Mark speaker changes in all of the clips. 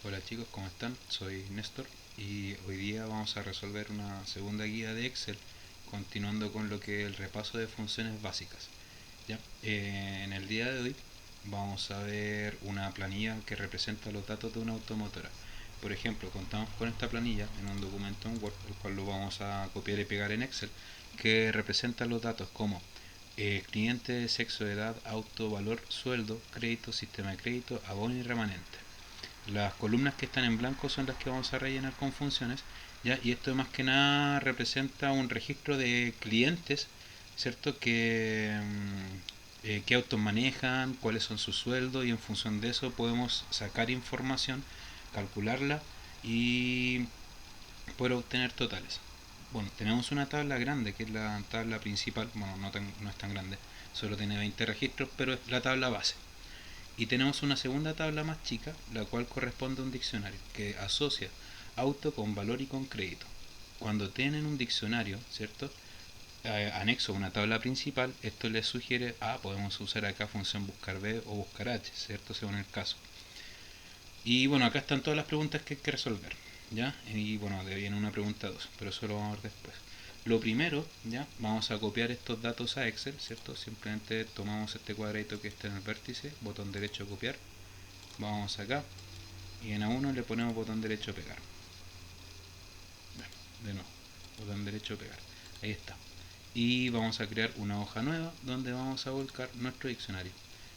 Speaker 1: Hola chicos, ¿cómo están? Soy Néstor y hoy día vamos a resolver una segunda guía de Excel continuando con lo que es el repaso de funciones básicas. ¿Ya? En el día de hoy vamos a ver una planilla que representa los datos de una automotora. Por ejemplo, contamos con esta planilla en un documento en Word, el cual lo vamos a copiar y pegar en Excel, que representa los datos como cliente, sexo, edad, auto, valor, sueldo, crédito, sistema de crédito, abono y remanente. Las columnas que están en blanco son las que vamos a rellenar con funciones, ¿ya? Y esto más que nada representa un registro de clientes, ¿cierto? Qué autos manejan, cuáles son sus sueldos, y en función de eso podemos sacar información, calcularla y poder obtener totales. Bueno, tenemos una tabla grande, que es la tabla principal, bueno, no es tan grande, solo tiene 20 registros, pero es la tabla base. Y tenemos una segunda tabla más chica, la cual corresponde a un diccionario, que asocia auto con valor y con crédito. Cuando tienen un diccionario, ¿cierto? Anexo a una tabla principal, esto les sugiere, podemos usar acá función buscar B o buscar H, ¿cierto? Según el caso. Y bueno, acá están todas las preguntas que hay que resolver, ¿ya? Y bueno, de viene una pregunta 2, pero eso lo vamos a ver después. Lo primero, ¿ya? Vamos a copiar estos datos a Excel, ¿cierto? Simplemente tomamos este cuadradito que está en el vértice, botón derecho copiar, vamos acá y en A1 le ponemos botón derecho pegar. Bueno, de nuevo, botón derecho pegar. Ahí está. Y vamos a crear una hoja nueva donde vamos a volcar nuestro diccionario.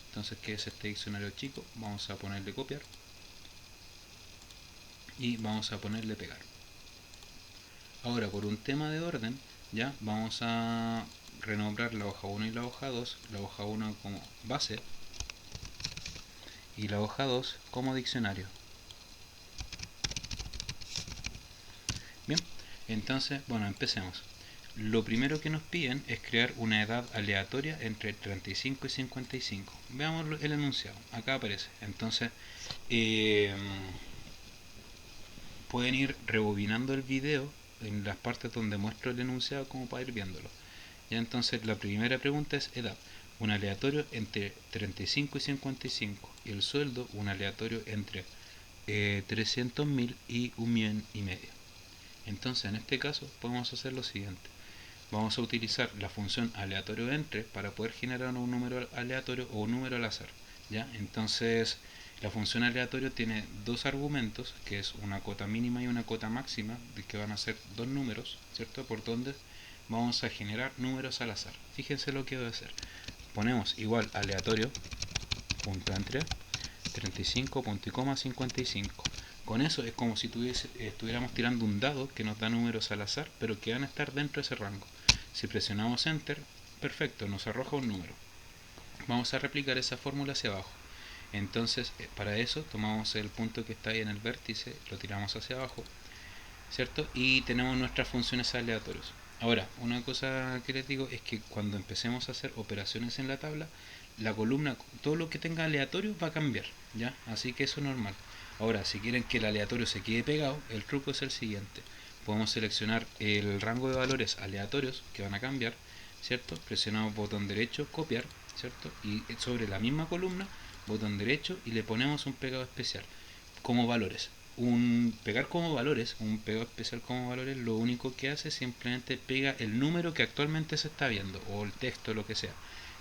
Speaker 1: Entonces, ¿qué es este diccionario chico? Vamos a ponerle copiar y vamos a ponerle pegar. Ahora, por un tema de orden, ya vamos a renombrar la hoja 1 y la hoja 2, la hoja 1 como base y la hoja 2 como diccionario. Bien, entonces, bueno, empecemos. Lo primero que nos piden es crear una edad aleatoria entre 35 y 55. Veamos el enunciado. Acá aparece. Entonces, eh, pueden ir rebobinando el video en las partes donde muestro el enunciado como para ir viéndolo. Ya entonces la primera pregunta es edad. Un aleatorio entre 35 y 55. Y el sueldo, un aleatorio entre 300.000 y 1.500.000. Entonces en este caso podemos hacer lo siguiente. Vamos a utilizar la función aleatorio entre para poder generar un número aleatorio o un número al azar. ¿Ya? Entonces la función aleatorio tiene dos argumentos, que es una cota mínima y una cota máxima, de que van a ser dos números, ¿cierto? Por donde vamos a generar números al azar. Fíjense lo que voy a hacer. Ponemos igual aleatorio, punto entre, 35 punto y coma 55. Con eso es como si estuviéramos tirando un dado que nos da números al azar, pero que van a estar dentro de ese rango. Si presionamos Enter, perfecto, nos arroja un número. Vamos a replicar esa fórmula hacia abajo. Entonces, para eso tomamos el punto que está ahí en el vértice, lo tiramos hacia abajo, ¿cierto? Y tenemos nuestras funciones aleatorias. Ahora, una cosa que les digo es que cuando empecemos a hacer operaciones en la tabla, la columna, todo lo que tenga aleatorio va a cambiar, ¿ya? Así que eso es normal. Ahora, si quieren que el aleatorio se quede pegado, el truco es el siguiente. Podemos seleccionar el rango de valores aleatorios que van a cambiar, ¿cierto? Presionamos botón derecho, copiar, ¿cierto? Y sobre la misma columna, botón derecho y le ponemos un pegado especial como valores. Un pegar como valores, un pegado especial como valores, lo único que hace es simplemente pega el número que actualmente se está viendo, o el texto, lo que sea,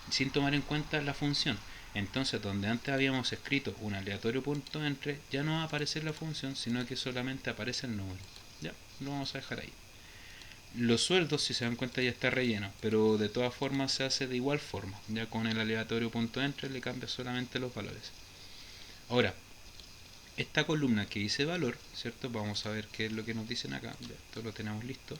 Speaker 1: sin tomar en cuenta la función. Entonces, donde antes habíamos escrito un aleatorio punto entre, ya no va a aparecer la función, sino que solamente aparece el número. Ya, lo vamos a dejar ahí. Los sueldos, si se dan cuenta, ya está relleno, pero de todas formas se hace de igual forma. Ya con el aleatorio punto entre le cambia solamente los valores. Ahora, esta columna que dice valor, ¿cierto? Vamos a ver qué es lo que nos dicen acá. Ya, esto lo tenemos listo,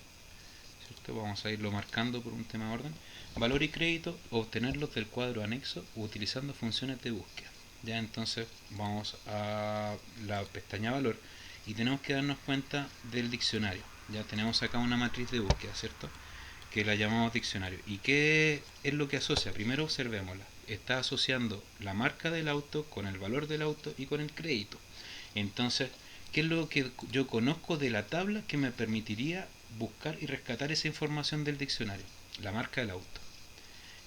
Speaker 1: ¿cierto? Vamos a irlo marcando por un tema de orden. Valor y crédito, obtenerlos del cuadro anexo utilizando funciones de búsqueda. Ya entonces vamos a la pestaña valor y tenemos que darnos cuenta del diccionario. Ya tenemos acá una matriz de búsqueda, ¿cierto? Que la llamamos diccionario. ¿Y qué es lo que asocia? Primero observémosla. Está asociando la marca del auto con el valor del auto y con el crédito. Entonces, ¿qué es lo que yo conozco de la tabla que me permitiría buscar y rescatar esa información del diccionario? La marca del auto.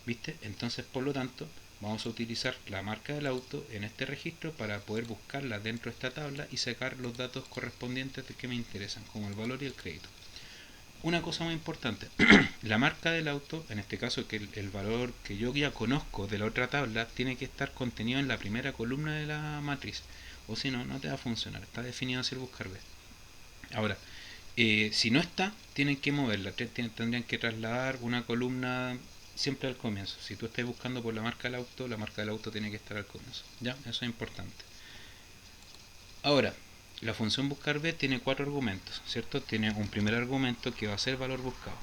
Speaker 1: ¿Viste? Entonces, por lo tanto, Vamos a utilizar la marca del auto en este registro para poder buscarla dentro de esta tabla y sacar los datos correspondientes que me interesan, como el valor y el crédito. Una cosa muy importante, la marca del auto, en este caso que el valor que yo ya conozco de la otra tabla, tiene que estar contenido en la primera columna de la matriz, o si no, no te va a funcionar, está definido así el buscar B. Ahora, si no está, tienen que moverla, tendrían que trasladar una columna siempre al comienzo. Si tú estás buscando por la marca del auto tiene que estar al comienzo. ¿Ya? Eso es importante. Ahora, la función buscar B tiene 4 argumentos, ¿cierto? Tiene un primer argumento que va a ser valor buscado.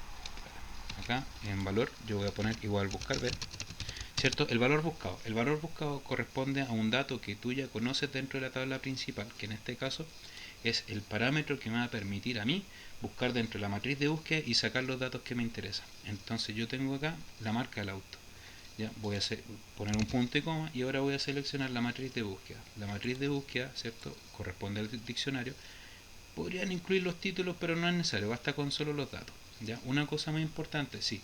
Speaker 1: Acá, en valor, yo voy a poner igual buscar B, ¿cierto? El valor buscado. El valor buscado corresponde a un dato que tú ya conoces dentro de la tabla principal, que en este caso es el parámetro que me va a permitir a mí buscar dentro de la matriz de búsqueda y sacar los datos que me interesan. Entonces yo tengo acá la marca del auto. Ya voy a poner un punto y coma y ahora voy a seleccionar la matriz de búsqueda. La matriz de búsqueda, ¿cierto? Corresponde al diccionario. Podrían incluir los títulos, pero no es necesario, basta con solo los datos. ¿Ya? Una cosa muy importante, sí,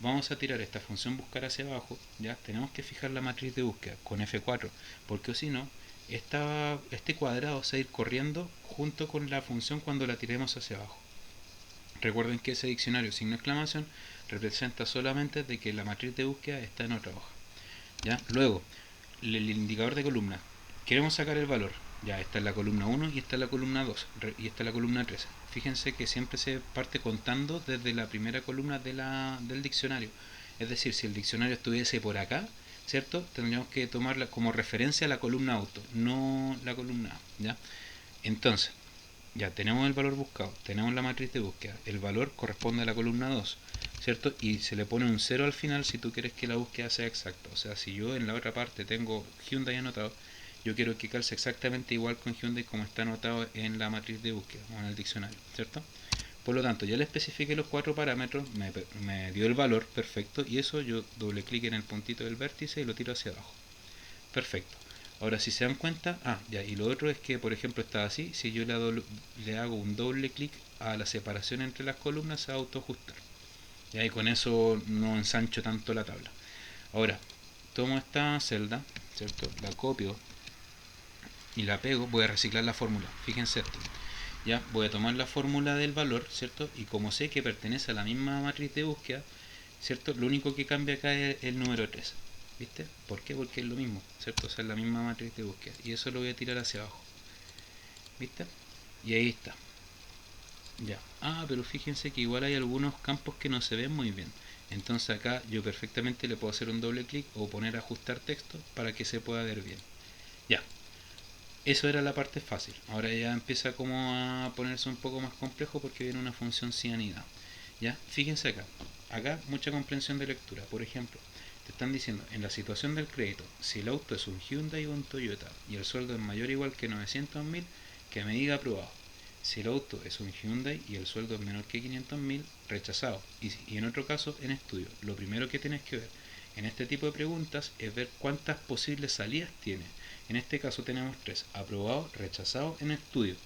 Speaker 1: vamos a tirar esta función buscar hacia abajo, ya tenemos que fijar la matriz de búsqueda con F4, porque si no, este cuadrado se va a ir corriendo junto con la función cuando la tiremos hacia abajo. Recuerden que ese diccionario signo de exclamación representa solamente de que la matriz de búsqueda está en otra hoja. ¿Ya? Luego, el indicador de columna. Queremos sacar el valor. Ya, está en la columna 1 y está en la columna 2 y está en la columna 3. Fíjense que siempre se parte contando desde la primera columna del diccionario. Es decir, si el diccionario estuviese por acá, ¿cierto? Tendríamos que tomarla como referencia a la columna auto, no la columna A. ¿Ya? Entonces, ya tenemos el valor buscado, tenemos la matriz de búsqueda, el valor corresponde a la columna 2, ¿cierto? Y se le pone un 0 al final si tú quieres que la búsqueda sea exacta. O sea, si yo en la otra parte tengo Hyundai anotado, yo quiero que calce exactamente igual con Hyundai como está anotado en la matriz de búsqueda o en el diccionario, ¿cierto? Por lo tanto, ya le especifiqué los 4 parámetros, me dio el valor perfecto y eso yo doble clic en el puntito del vértice y lo tiro hacia abajo. Perfecto. Ahora, si se dan cuenta, ya, y lo otro es que, por ejemplo, está así, si yo le hago un doble clic a la separación entre las columnas, se va a autoajustar. Ya, y con eso no ensancho tanto la tabla. Ahora, tomo esta celda, ¿cierto? La copio y la pego, voy a reciclar la fórmula. Fíjense esto. Ya, voy a tomar la fórmula del valor, ¿cierto? Y como sé que pertenece a la misma matriz de búsqueda, ¿cierto? Lo único que cambia acá es el número 3. ¿Viste? ¿Por qué? Porque es lo mismo, ¿cierto? O sea, es la misma matriz de búsqueda. Y eso lo voy a tirar hacia abajo. ¿Viste? Y ahí está. Ya. Pero fíjense que igual hay algunos campos que no se ven muy bien. Entonces acá yo perfectamente le puedo hacer un doble clic o poner ajustar texto para que se pueda ver bien. Ya. Eso era la parte fácil. Ahora ya empieza como a ponerse un poco más complejo porque viene una función cianida. ¿Ya? Fíjense acá. Acá mucha comprensión de lectura. Por ejemplo, te están diciendo, en la situación del crédito, si el auto es un Hyundai o un Toyota y el sueldo es mayor o igual que 900.000, que me diga aprobado. Si el auto es un Hyundai y el sueldo es menor que 500.000, rechazado. Y en otro caso, en estudio. Lo primero que tienes que ver en este tipo de preguntas es ver cuántas posibles salidas tiene. En este caso tenemos 3, aprobado, rechazado, en estudio.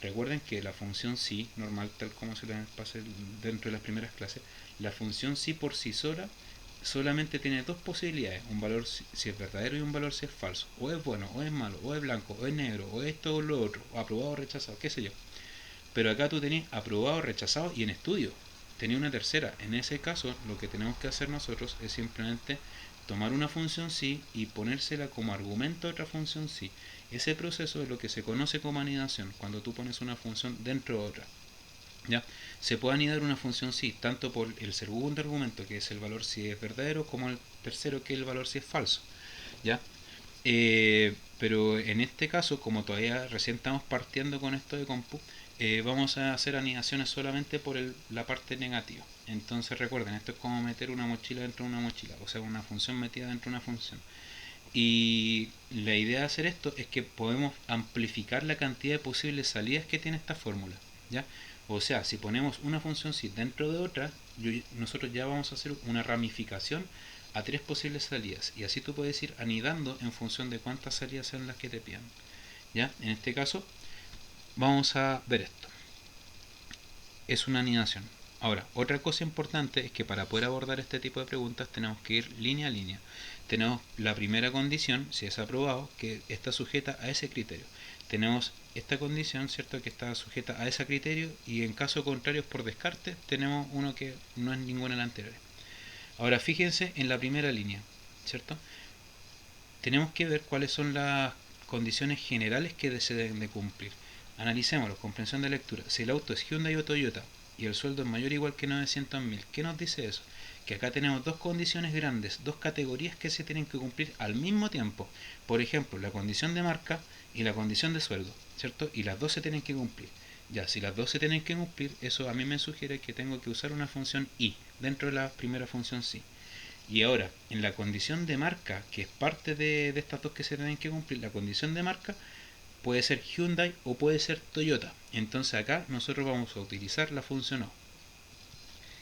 Speaker 1: Recuerden que la función sí, normal, tal como se les pase dentro de las primeras clases, la función sí por sí sola solamente tiene dos posibilidades, un valor si es verdadero y un valor si es falso. O es bueno, o es malo, o es blanco, o es negro, o es esto o lo otro, o aprobado o rechazado, qué sé yo. Pero acá tú tenés aprobado, rechazado y en estudio. Tenía una tercera. En ese caso, lo que tenemos que hacer nosotros es simplemente tomar una función sí y ponérsela como argumento a otra función sí. Ese proceso es lo que se conoce como anidación, cuando tú pones una función dentro de otra. ¿Ya? Se puede anidar una función sí, tanto por el segundo argumento, que es el valor si es verdadero, como el tercero, que es el valor si es falso. ¿Ya? Pero en este caso, como todavía recién estamos partiendo con esto de compu, vamos a hacer anidaciones solamente por la parte negativa. Entonces recuerden, esto es como meter una mochila dentro de una mochila, o sea, una función metida dentro de una función. Y la idea de hacer esto es que podemos amplificar la cantidad de posibles salidas que tiene esta fórmula. ¿Ya? O sea, si ponemos una función si dentro de otra, nosotros ya vamos a hacer una ramificación a 3 posibles salidas. Y así tú puedes ir anidando en función de cuántas salidas sean las que te pidan. ¿Ya? En este caso, vamos a ver esto. Es una anidación. Ahora, otra cosa importante es que para poder abordar este tipo de preguntas tenemos que ir línea a línea. tenemos la primera condición, si es aprobado, que está sujeta a ese criterio. Tenemos esta condición, ¿cierto?, que está sujeta a ese criterio, y en caso contrario, por descarte, tenemos uno que no es ninguna de las anteriores. Ahora fíjense en la primera línea, ¿cierto? Tenemos que ver cuáles son las condiciones generales que se deben de cumplir. Analicémoslo, comprensión de lectura. Si el auto es Hyundai o Toyota y el sueldo es mayor o igual que 900.000, ¿qué nos dice eso? Que acá tenemos dos condiciones grandes, dos categorías que se tienen que cumplir al mismo tiempo. Por ejemplo, la condición de marca y la condición de sueldo, ¿cierto? Y las dos se tienen que cumplir. Ya, si las dos se tienen que cumplir, eso a mí me sugiere que tengo que usar una función i dentro de la primera función si. Y ahora, en la condición de marca, que es parte de estas dos que se tienen que cumplir, la condición de marca puede ser Hyundai o puede ser Toyota. Entonces acá nosotros vamos a utilizar la función o.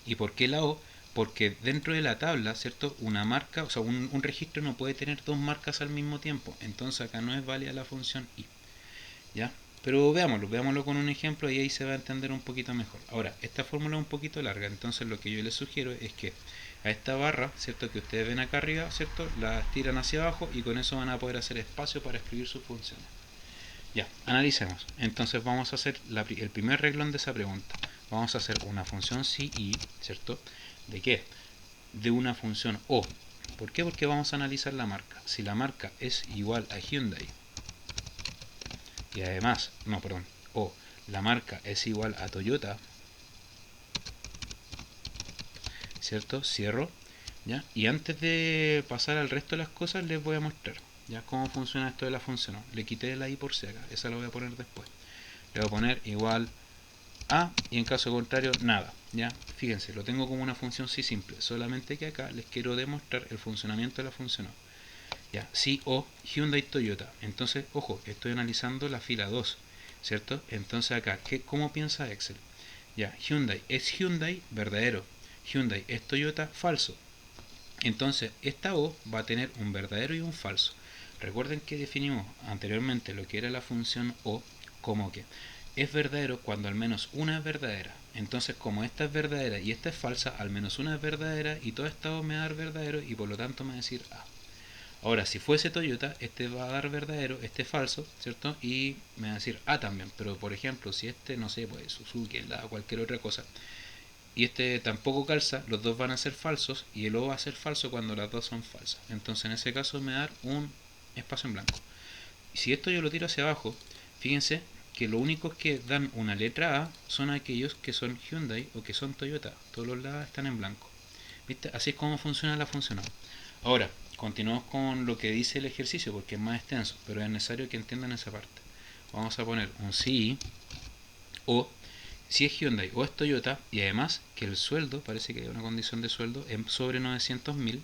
Speaker 1: ¿Y por qué la o? Porque dentro de la tabla, ¿cierto?, una marca, o sea, un registro no puede tener dos marcas al mismo tiempo. Entonces acá no es válida la función i. ¿Ya? Pero veámoslo con un ejemplo y ahí se va a entender un poquito mejor. Ahora, esta fórmula es un poquito larga, entonces lo que yo les sugiero es que a esta barra, ¿cierto?, que ustedes ven acá arriba, ¿cierto?, la tiran hacia abajo y con eso van a poder hacer espacio para escribir sus funciones. Ya, analicemos. Entonces vamos a hacer el primer reglón de esa pregunta. Vamos a hacer una función si y, ¿cierto? ¿De qué? De una función o. ¿Por qué? Porque vamos a analizar la marca. Si la marca es igual a Hyundai y además, o la marca es igual a Toyota, ¿cierto? Cierro, ¿ya? Y antes de pasar al resto de las cosas les voy a mostrar, ¿ya?, cómo funciona esto de la función o. Le quité la i por si acá, esa la voy a poner después. Le voy a poner igual a, y en caso contrario, nada, ¿ya? Fíjense, lo tengo como una función si simple, solamente que acá les quiero demostrar el funcionamiento de la función o. Ya, si o Hyundai Toyota. Entonces, ojo, estoy analizando la fila 2, ¿cierto? Entonces acá, ¿cómo piensa Excel? Ya, Hyundai es Hyundai, verdadero. Hyundai es Toyota, falso. Entonces, esta o va a tener un verdadero y un falso. Recuerden que definimos anteriormente lo que era la función o como que es verdadero cuando al menos una es verdadera. Entonces, como esta es verdadera y esta es falsa, al menos una es verdadera y toda esta o me va a dar verdadero y por lo tanto me va a decir a. Ahora, si fuese Toyota, este va a dar verdadero, este falso, ¿cierto? Y me va a decir A también. Pero, por ejemplo, si este, no sé, pues Suzuki, cualquier otra cosa, y este tampoco calza, los dos van a ser falsos, y el O va a ser falso cuando las dos son falsas. Entonces, en ese caso, me va a dar un espacio en blanco. Y si esto yo lo tiro hacia abajo, fíjense que lo único que dan una letra A son aquellos que son Hyundai o que son Toyota. Todos los lados están en blanco. ¿Viste? Así es como funciona la función. Ahora, continuamos con lo que dice el ejercicio porque es más extenso, pero es necesario que entiendan esa parte. Vamos a poner un si o si es Hyundai o es Toyota y además que el sueldo, parece que hay una condición de sueldo, es sobre 900.000,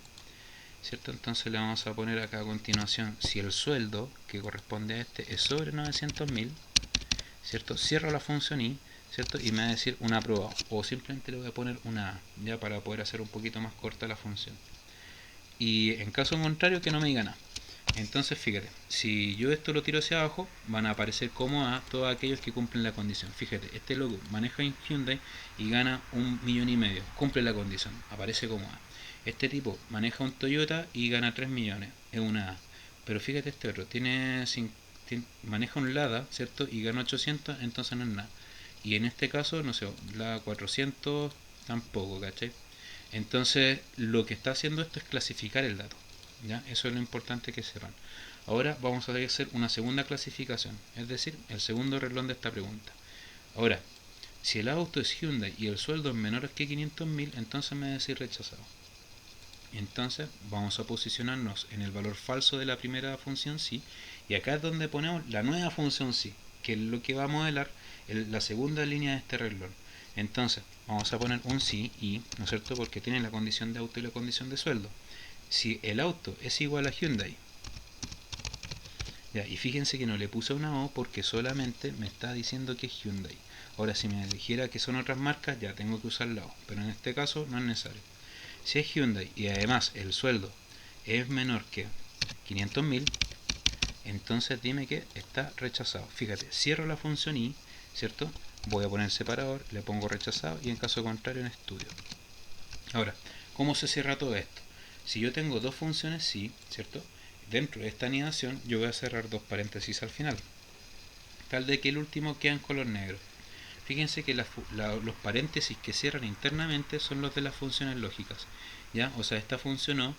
Speaker 1: ¿cierto? Entonces le vamos a poner acá a continuación si el sueldo que corresponde a este es sobre 900.000, ¿cierto? Cierro la función i, ¿cierto? Y me va a decir un aprobado, o simplemente le voy a poner una a, ya para poder hacer un poquito más corta la función. Y en caso contrario que no me diga nada. Entonces fíjate, si yo esto lo tiro hacia abajo, van a aparecer como A todos aquellos que cumplen la condición. Fíjate, este logo maneja en Hyundai y gana 1,5 millones, cumple la condición, aparece como A. Este tipo maneja un Toyota y gana 3 millones, es una A. Pero fíjate este otro, maneja un Lada, ¿cierto? Y gana 800, entonces no es nada. Y en este caso, no sé, la 400 tampoco, ¿cachai? Entonces, lo que está haciendo esto es clasificar el dato, ¿ya? Eso es lo importante que sepan. Ahora vamos a hacer una segunda clasificación, es decir, el segundo renglón de esta pregunta. Ahora, si el auto es Hyundai y el sueldo es menor que 500.000, entonces me va a decir rechazado. Entonces vamos a posicionarnos en el valor falso de la primera función si, y acá es donde ponemos la nueva función si, que es lo que va a modelar la segunda línea de este renglón. Entonces vamos a poner un si y, ¿no es cierto?, porque tiene la condición de auto y la condición de sueldo. Si el auto es igual a Hyundai, ya, y fíjense que no le puse una O porque solamente me está diciendo que es Hyundai. Ahora si me dijera que son otras marcas, ya tengo que usar la O, pero en este caso no es necesario. Si es Hyundai y además el sueldo es menor que 500.000, entonces dime que está rechazado. Fíjate, cierro la función i, ¿cierto? Voy a poner el separador, le pongo rechazado y en caso contrario en estudio. Ahora, ¿cómo se cierra todo esto? si yo tengo dos funciones sí, ¿cierto? Dentro de esta anidación yo voy a cerrar dos paréntesis al final, tal de que el último queda en color negro. Fíjense que los paréntesis que cierran internamente son los de las funciones lógicas, ¿ya? O sea, esta función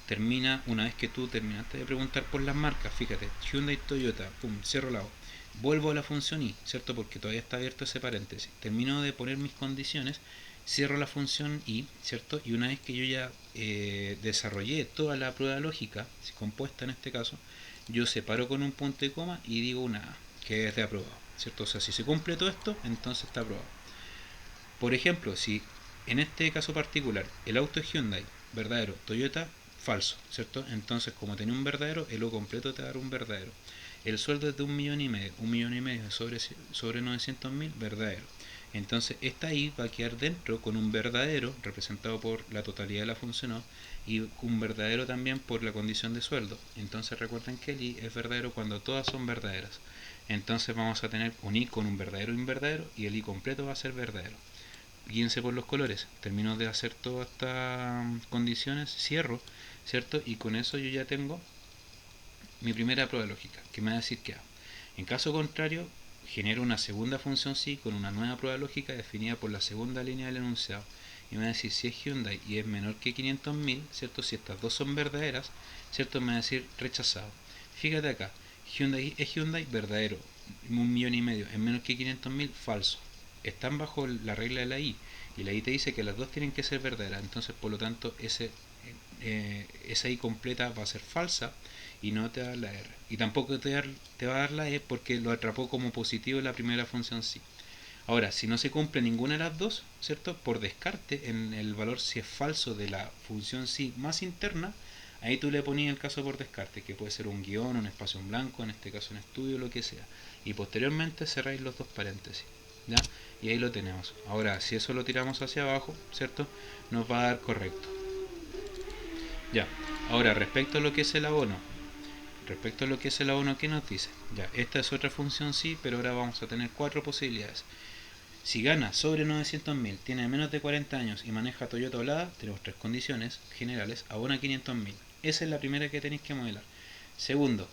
Speaker 1: termina una vez que tú terminaste de preguntar por las marcas. Fíjate, Hyundai, Toyota, pum, cierro la O. Vuelvo a la función I, ¿cierto? Porque todavía está abierto ese paréntesis. Termino de poner mis condiciones, cierro la función I, ¿cierto? Y una vez que yo ya desarrollé toda la prueba lógica, compuesta en este caso, yo separo con un punto y coma y digo una A, que es de aprobado, ¿cierto? O sea, si se cumple todo esto, entonces está aprobado. Por ejemplo, si en este caso particular el auto es Hyundai, verdadero, Toyota, falso, ¿cierto? Entonces, como tenía un verdadero, el O completo te va a dar un verdadero. El sueldo es de 1,5 millones sobre 900.000, verdadero. Entonces, esta I va a quedar dentro con un verdadero, representado por la totalidad de la función O, y un verdadero también por la condición de sueldo. Entonces, recuerden que el I es verdadero cuando todas son verdaderas. Entonces, vamos a tener un I con un verdadero y un verdadero, y el I completo va a ser verdadero. Guíense por los colores. Termino de hacer todas estas condiciones, cierro, ¿cierto? Y con eso yo ya tengo mi primera prueba lógica, que me va a decir que A. En caso contrario, genero una segunda función sí con una nueva prueba lógica definida por la segunda línea del enunciado. Y me va a decir si es Hyundai y es menor que 500.000, ¿cierto? Si estas dos son verdaderas, ¿cierto? Me va a decir rechazado. Fíjate acá, Hyundai es Hyundai verdadero, 1,5 millones, es menor que 500.000, falso. Están bajo la regla de la I, y la I te dice que las dos tienen que ser verdaderas, entonces por lo tanto esa I completa va a ser falsa y no te va a dar la R. Y tampoco te va a dar la E porque lo atrapó como positivo en la primera función sí. Ahora, si no se cumple ninguna de las dos, ¿cierto? Por descarte, en el valor si es falso de la función sí más interna, ahí tú le ponías el caso por descarte, que puede ser un guión, un espacio en blanco, en este caso un estudio, lo que sea. Y posteriormente cerráis los dos paréntesis, ¿ya? Y ahí lo tenemos. Ahora, si eso lo tiramos hacia abajo, ¿cierto? Nos va a dar correcto. Ya. Ahora, respecto a lo que es el abono, ¿qué nos dice? Ya, esta es otra función sí, pero ahora vamos a tener cuatro posibilidades. Si gana sobre 900.000, tiene menos de 40 años y maneja Toyota Olada, tenemos tres condiciones generales, abona 500.000. Esa es la primera que tenéis que modelar. Segundo,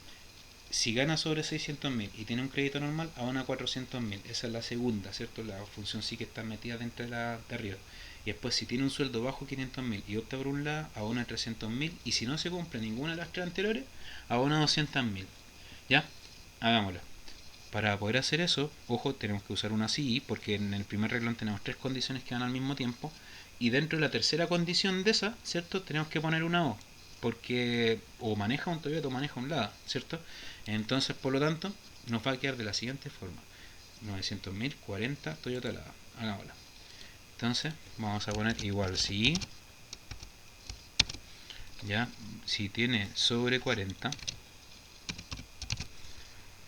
Speaker 1: si gana sobre 600.000 y tiene un crédito normal, abona 400.000. Esa es la segunda, ¿cierto? La función sí que está metida dentro de la de arriba. Y después, si tiene un sueldo bajo 500.000 y opta por un lado, abona 300.000. Y si no se cumple ninguna de las tres anteriores, abona 200.000. ¿Ya? Hagámoslo. Para poder hacer eso, ojo, tenemos que usar una CI porque en el primer renglón tenemos tres condiciones que van al mismo tiempo. Y dentro de la tercera condición de esa, ¿cierto? Tenemos que poner una O. Porque o maneja un Toyota o maneja un Lada, ¿cierto? Entonces, por lo tanto, nos va a quedar de la siguiente forma: 900.000, 40, Toyota Lada. Hagámosla. Entonces, vamos a poner igual si, ya, si tiene sobre 40,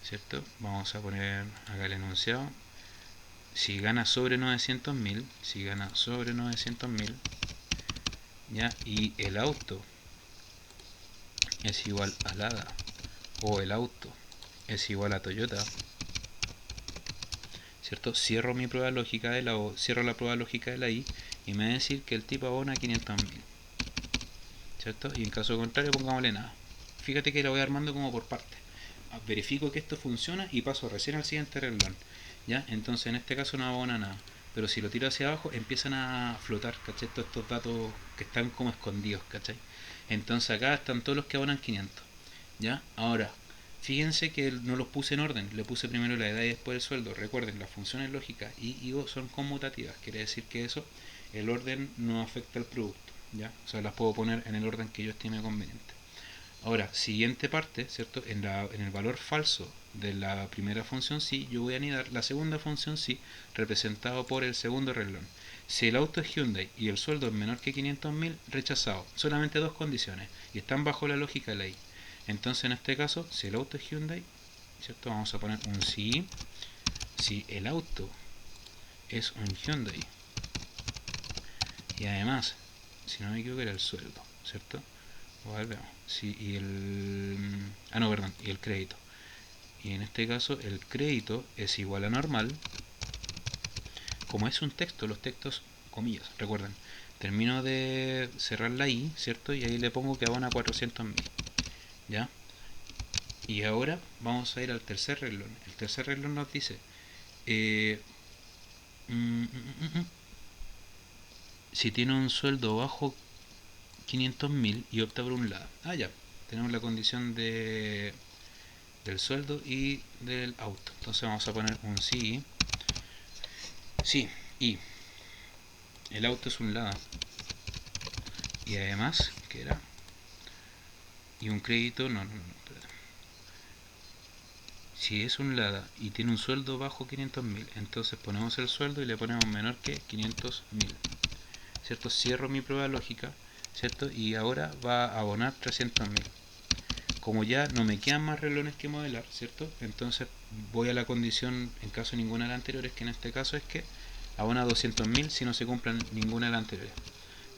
Speaker 1: ¿cierto? Vamos a poner acá el enunciado. Si gana sobre 900.000, ya, y el auto es igual a Lada o el auto es igual a Toyota, ¿cierto? Cierro mi prueba lógica de la O, cierro la prueba lógica de la I y me va a decir que el tipo abona 500.000, ¿cierto? Y en caso contrario, pongámosle nada. Fíjate que lo voy armando como por partes. Verifico que esto funciona y paso recién al siguiente renglón, ¿ya? Entonces en este caso no abona nada. Pero si lo tiro hacia abajo empiezan a flotar, ¿cachai? Todos estos datos que están como escondidos, ¿cachai? Entonces acá están todos los que abonan 500, ¿ya? Ahora, fíjense que no los puse en orden, le puse primero la edad y después el sueldo. Recuerden, las funciones lógicas y O son conmutativas, quiere decir que eso, el orden no afecta al producto, ¿ya? O sea, las puedo poner en el orden que yo estime conveniente. Ahora, siguiente parte, ¿cierto? En el valor falso de la primera función sí, yo voy a anidar la segunda función sí, representado por el segundo renglón. Si el auto es Hyundai y el sueldo es menor que 500.000, rechazado. Solamente dos condiciones y están bajo la lógica de ley. Entonces, en este caso, si el auto es Hyundai, ¿cierto? Vamos a poner un sí. Si el auto es un Hyundai y además, si no me equivoco, era el sueldo, ¿cierto? A ver, veamos. Sí, y el... Ah, no, perdón, y el crédito. Y en este caso el crédito es igual a normal. Como es un texto, los textos, comillas, recuerden, termino de cerrar la I, ¿cierto? Y ahí le pongo que abona 400.000, ¿ya? Y ahora vamos a ir al tercer renglón. El tercer renglón nos dice eh, mm, mm, mm, mm, si tiene un sueldo bajo 500.000 y opta por un LADA. Ah, ya, tenemos la condición del sueldo y del auto. Entonces vamos a poner un sí. Sí, y el auto es un LADA. Y además, ¿qué era? Y un crédito, no, espérate. Si es un LADA y tiene un sueldo bajo 500.000, entonces ponemos el sueldo y le ponemos menor que 500.000, ¿cierto? Cierro mi prueba lógica, ¿cierto? Y ahora va a abonar 300.000. Como ya no me quedan más renglones que modelar, ¿cierto? Entonces voy a la condición, en caso de ninguna de las anteriores, que en este caso es que abona 200.000 si no se cumplan ninguna de las anteriores.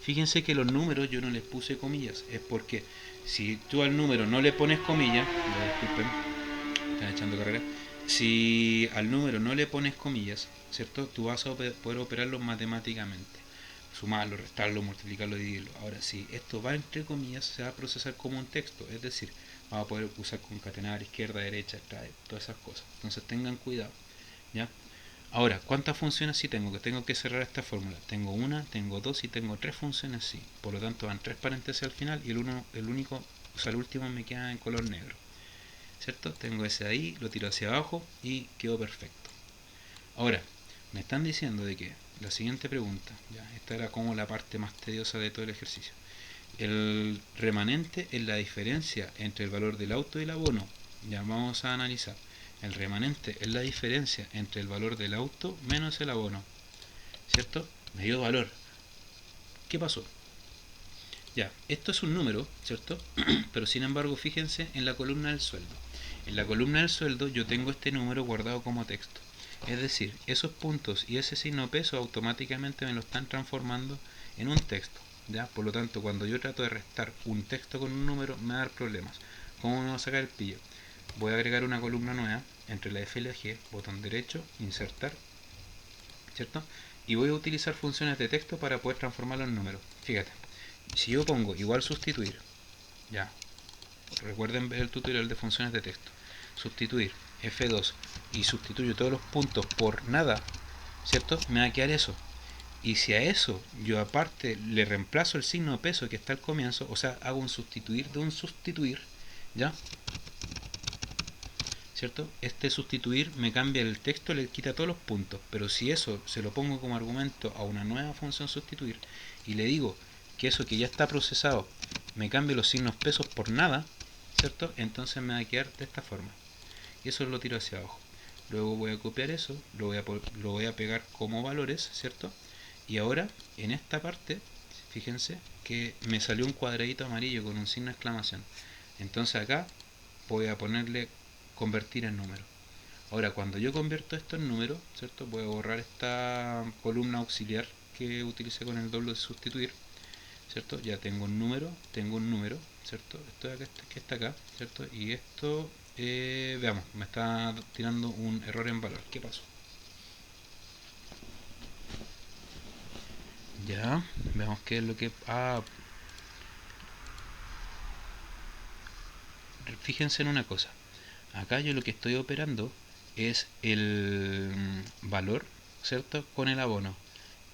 Speaker 1: Fíjense que los números yo no les puse comillas, es porque si tú al número no le pones comillas, disculpen, están echando carrera, si al número no le pones comillas, ¿cierto? Tú vas a poder operarlo matemáticamente, sumarlo, restarlo, multiplicarlo, dividirlo. Ahora, si esto va entre comillas, se va a procesar como un texto, es decir, vamos a poder usar concatenar, izquierda, derecha, extraer, todas esas cosas. Entonces tengan cuidado, ¿ya? Ahora, ¿cuántas funciones sí tengo? Que tengo que cerrar esta fórmula. Tengo una, tengo dos y tengo tres funciones sí. Por lo tanto, van tres paréntesis al final y el único, o sea, el último me queda en color negro. ¿Cierto? Tengo ese ahí, lo tiro hacia abajo y quedó perfecto. Ahora, me están diciendo de que la siguiente pregunta, ya, esta era como la parte más tediosa de todo el ejercicio. El remanente es la diferencia entre el valor del auto y el abono. Ya vamos a analizar. El remanente es la diferencia entre el valor del auto menos el abono. ¿Cierto? Me dio valor. ¿Qué pasó? Ya, esto es un número, ¿cierto? Pero sin embargo, fíjense en la columna del sueldo. En la columna del sueldo yo tengo este número guardado como texto. Es decir, esos puntos y ese signo peso automáticamente me lo están transformando en un texto. ¿Ya? Por lo tanto, cuando yo trato de restar un texto con un número, me va a dar problemas. ¿Cómo me va a sacar el pillo? Voy a agregar una columna nueva entre la F y la G, botón derecho, insertar, ¿cierto? Y voy a utilizar funciones de texto para poder transformarlo en números. Fíjate, si yo pongo igual sustituir, ya, recuerden ver el tutorial de funciones de texto, sustituir F2 y sustituyo todos los puntos por nada, ¿cierto? Me va a quedar eso. Y si a eso yo aparte le reemplazo el signo de peso que está al comienzo, o sea, hago un sustituir de un sustituir, ¿ya? ¿Cierto? Este sustituir me cambia el texto, le quita todos los puntos, pero si eso se lo pongo como argumento a una nueva función sustituir y le digo que eso que ya está procesado me cambie los signos pesos por nada, ¿cierto? Entonces me va a quedar de esta forma. Y eso lo tiro hacia abajo. Luego voy a copiar eso, lo voy a pegar como valores, ¿cierto? Y ahora, en esta parte, fíjense que me salió un cuadradito amarillo con un signo de exclamación. Entonces acá voy a ponerle convertir en número. Ahora, cuando yo convierto esto en número, ¿cierto? Voy a borrar esta columna auxiliar que utilicé con el doble de sustituir, ¿cierto? Ya tengo un número, ¿cierto? Esto de acá, que está acá, ¿cierto? Y esto, veamos, me está tirando un error en valor. ¿Qué pasó? Ya, veamos qué es lo que... Ah, fíjense en una cosa. Acá yo lo que estoy operando es el valor, ¿cierto? Con el abono.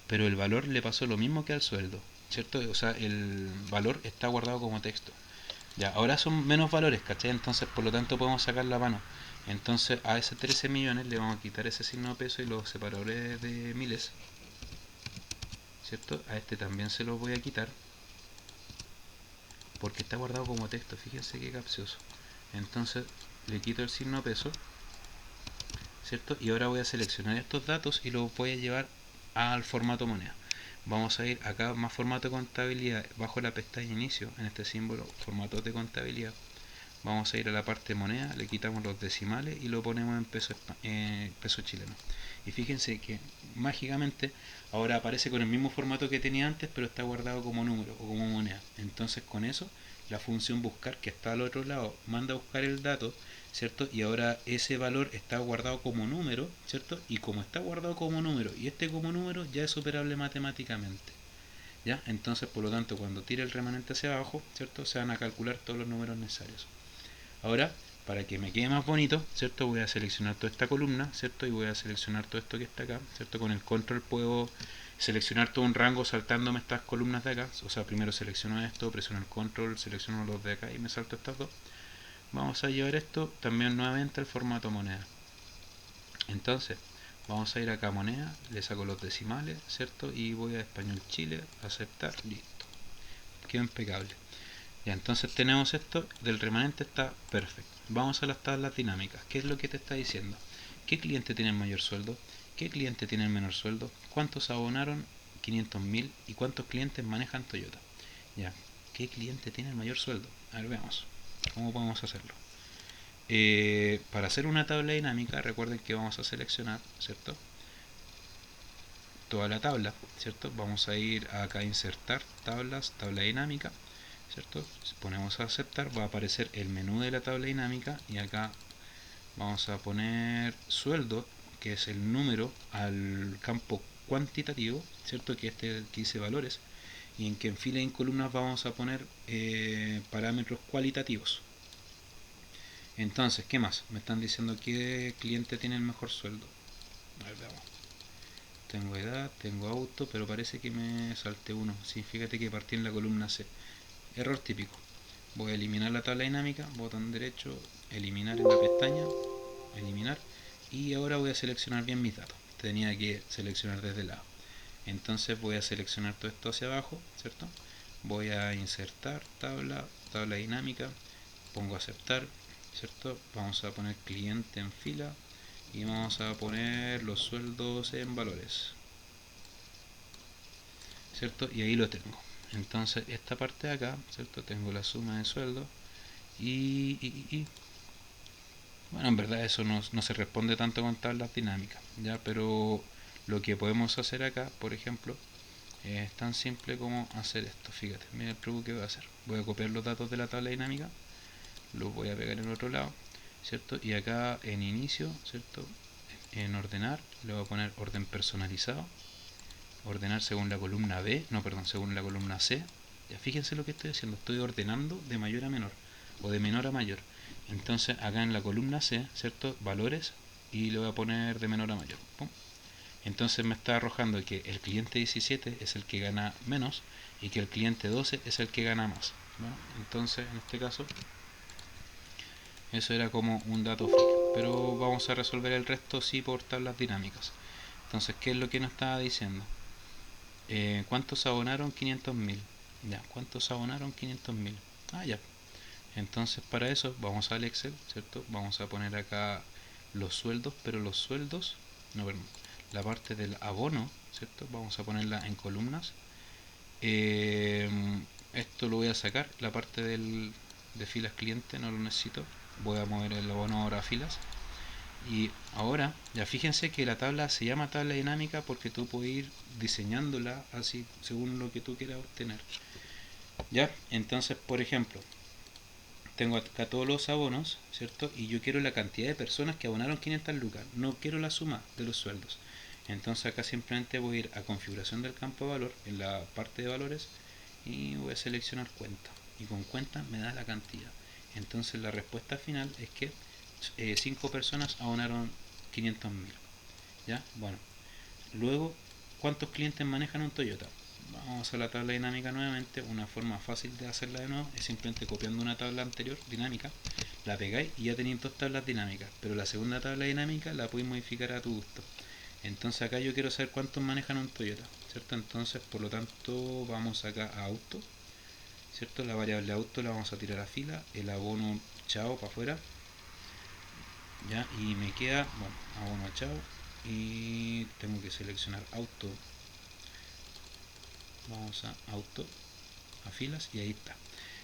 Speaker 1: Pero el valor le pasó lo mismo que al sueldo, ¿cierto? O sea, el valor está guardado como texto. Ya, ahora son menos valores, ¿cachai? Entonces, por lo tanto, podemos sacar la mano. Entonces, a ese 13 millones le vamos a quitar ese signo de peso y los separadores de miles, ¿cierto? A este también se los voy a quitar porque está guardado como texto. Fíjense qué capcioso. Entonces, le quito el signo de peso, ¿cierto? Y ahora voy a seleccionar estos datos y los voy a llevar al formato moneda. Vamos a ir acá más formato de contabilidad, bajo la pestaña inicio, en este símbolo, formato de contabilidad. Vamos a ir a la parte de moneda, le quitamos los decimales y lo ponemos en peso chileno. Y fíjense que mágicamente ahora aparece con el mismo formato que tenía antes, pero está guardado como número o como moneda. Entonces con eso la función buscar, que está al otro lado, manda a buscar el dato, ¿cierto? Y ahora ese valor está guardado como número, ¿cierto? Y como está guardado como número y este como número, ya es operable matemáticamente. ¿ya? Entonces, por lo tanto, cuando tire el remanente hacia abajo, ¿cierto? Se van a calcular todos los números necesarios. Ahora, para que me quede más bonito, ¿cierto? Voy a seleccionar toda esta columna, ¿cierto? Y voy a seleccionar todo esto que está acá, ¿cierto? Con el control puedo seleccionar todo un rango saltándome estas columnas de acá. O sea, primero selecciono esto, presiono el control, selecciono los de acá y me salto estas dos. Vamos a llevar esto también nuevamente al formato moneda. Entonces, vamos a ir acá a moneda, le saco los decimales, ¿cierto? Y voy a español Chile, aceptar, listo. Quedó impecable. Ya, entonces tenemos esto, del remanente está perfecto. Vamos a las tablas dinámicas. ¿Qué es lo que te está diciendo? ¿Qué cliente tiene el mayor sueldo? ¿Qué cliente tiene el menor sueldo? ¿Cuántos abonaron? 500.000. ¿Y cuántos clientes manejan Toyota? Ya, ¿qué cliente tiene el mayor sueldo? A ver, veamos. ¿Cómo podemos hacerlo? Para hacer una tabla dinámica, recuerden que vamos a seleccionar, ¿cierto? Toda la tabla, ¿cierto? Vamos a ir acá a insertar tablas, tabla dinámica, ¿cierto? Si ponemos a aceptar, va a aparecer el menú de la tabla dinámica y acá vamos a poner sueldo, que es el número, al campo cuantitativo, ¿cierto? Que este que dice valores, y en que en fila y en columnas vamos a poner parámetros cualitativos. Entonces, ¿qué más? Me están diciendo qué cliente tiene el mejor sueldo. A ver, veamos. Tengo edad, tengo auto, pero parece que me salté uno. Sí, fíjate que partí en la columna C. Error típico. Voy a eliminar la tabla dinámica, botón derecho, eliminar en la pestaña, eliminar. Y ahora voy a seleccionar bien mis datos. Tenía que seleccionar desde el lado. Entonces voy a seleccionar todo esto hacia abajo, ¿cierto? Voy a insertar tabla, tabla dinámica, pongo aceptar, ¿cierto? Vamos a poner cliente en fila y vamos a poner los sueldos en valores, ¿cierto? Y ahí lo tengo. Entonces esta parte de acá, ¿cierto? Tengo la suma de sueldos y bueno, en verdad eso no se responde tanto con tablas dinámicas, ¿ya? Pero lo que podemos hacer acá, por ejemplo, es tan simple como hacer esto. Fíjate, mira el truco que voy a hacer. Voy a copiar los datos de la tabla dinámica, los voy a pegar en otro lado, ¿cierto? Y acá en inicio, ¿cierto? En ordenar, le voy a poner orden personalizado, ordenar según la columna B, no, perdón, según la columna C. Ya fíjense lo que estoy haciendo, estoy ordenando de mayor a menor, o de menor a mayor. Entonces acá en la columna C, ¿cierto? Valores, y le voy a poner de menor a mayor. ¡Pum! Entonces me está arrojando que el cliente 17 es el que gana menos y que el cliente 12 es el que gana más. Bueno, entonces en este caso eso era como un dato freak, pero vamos a resolver el resto sí por tablas dinámicas. Entonces, ¿qué es lo que nos estaba diciendo? ¿Cuántos abonaron? 500.000. Ya, ¿cuántos abonaron? 500.000. Ah, ya. Entonces, para eso vamos al Excel, ¿cierto? Vamos a poner acá los sueldos, pero los sueldos, no, perdón, la parte del abono, ¿cierto? Vamos a ponerla en columnas. Esto lo voy a sacar, la parte de filas cliente no lo necesito. Voy a mover el abono ahora a filas. Y ahora, ya fíjense que la tabla se llama tabla dinámica porque tú puedes ir diseñándola así según lo que tú quieras obtener. Ya, entonces, por ejemplo, tengo acá todos los abonos, ¿cierto? Y yo quiero la cantidad de personas que abonaron 500 lucas, no quiero la suma de los sueldos. Entonces acá simplemente voy a ir a configuración del campo de valor, en la parte de valores, y voy a seleccionar cuenta. Y con cuenta me da la cantidad. Entonces la respuesta final es que 5 personas abonaron 500.000. ¿Ya? Bueno, luego, ¿cuántos clientes manejan un Toyota? Vamos a la tabla dinámica nuevamente. Una forma fácil de hacerla de nuevo es simplemente copiando una tabla anterior dinámica, la pegáis y ya tenéis dos tablas dinámicas, pero la segunda tabla dinámica la podéis modificar a tu gusto. Entonces acá yo quiero saber cuántos manejan un Toyota, ¿cierto? Entonces por lo tanto vamos acá a auto, ¿cierto? La variable auto la vamos a tirar a fila, el abono chao para afuera, ya, y me queda, bueno, abono chao, y tengo que seleccionar auto, vamos a auto, a filas, y ahí está.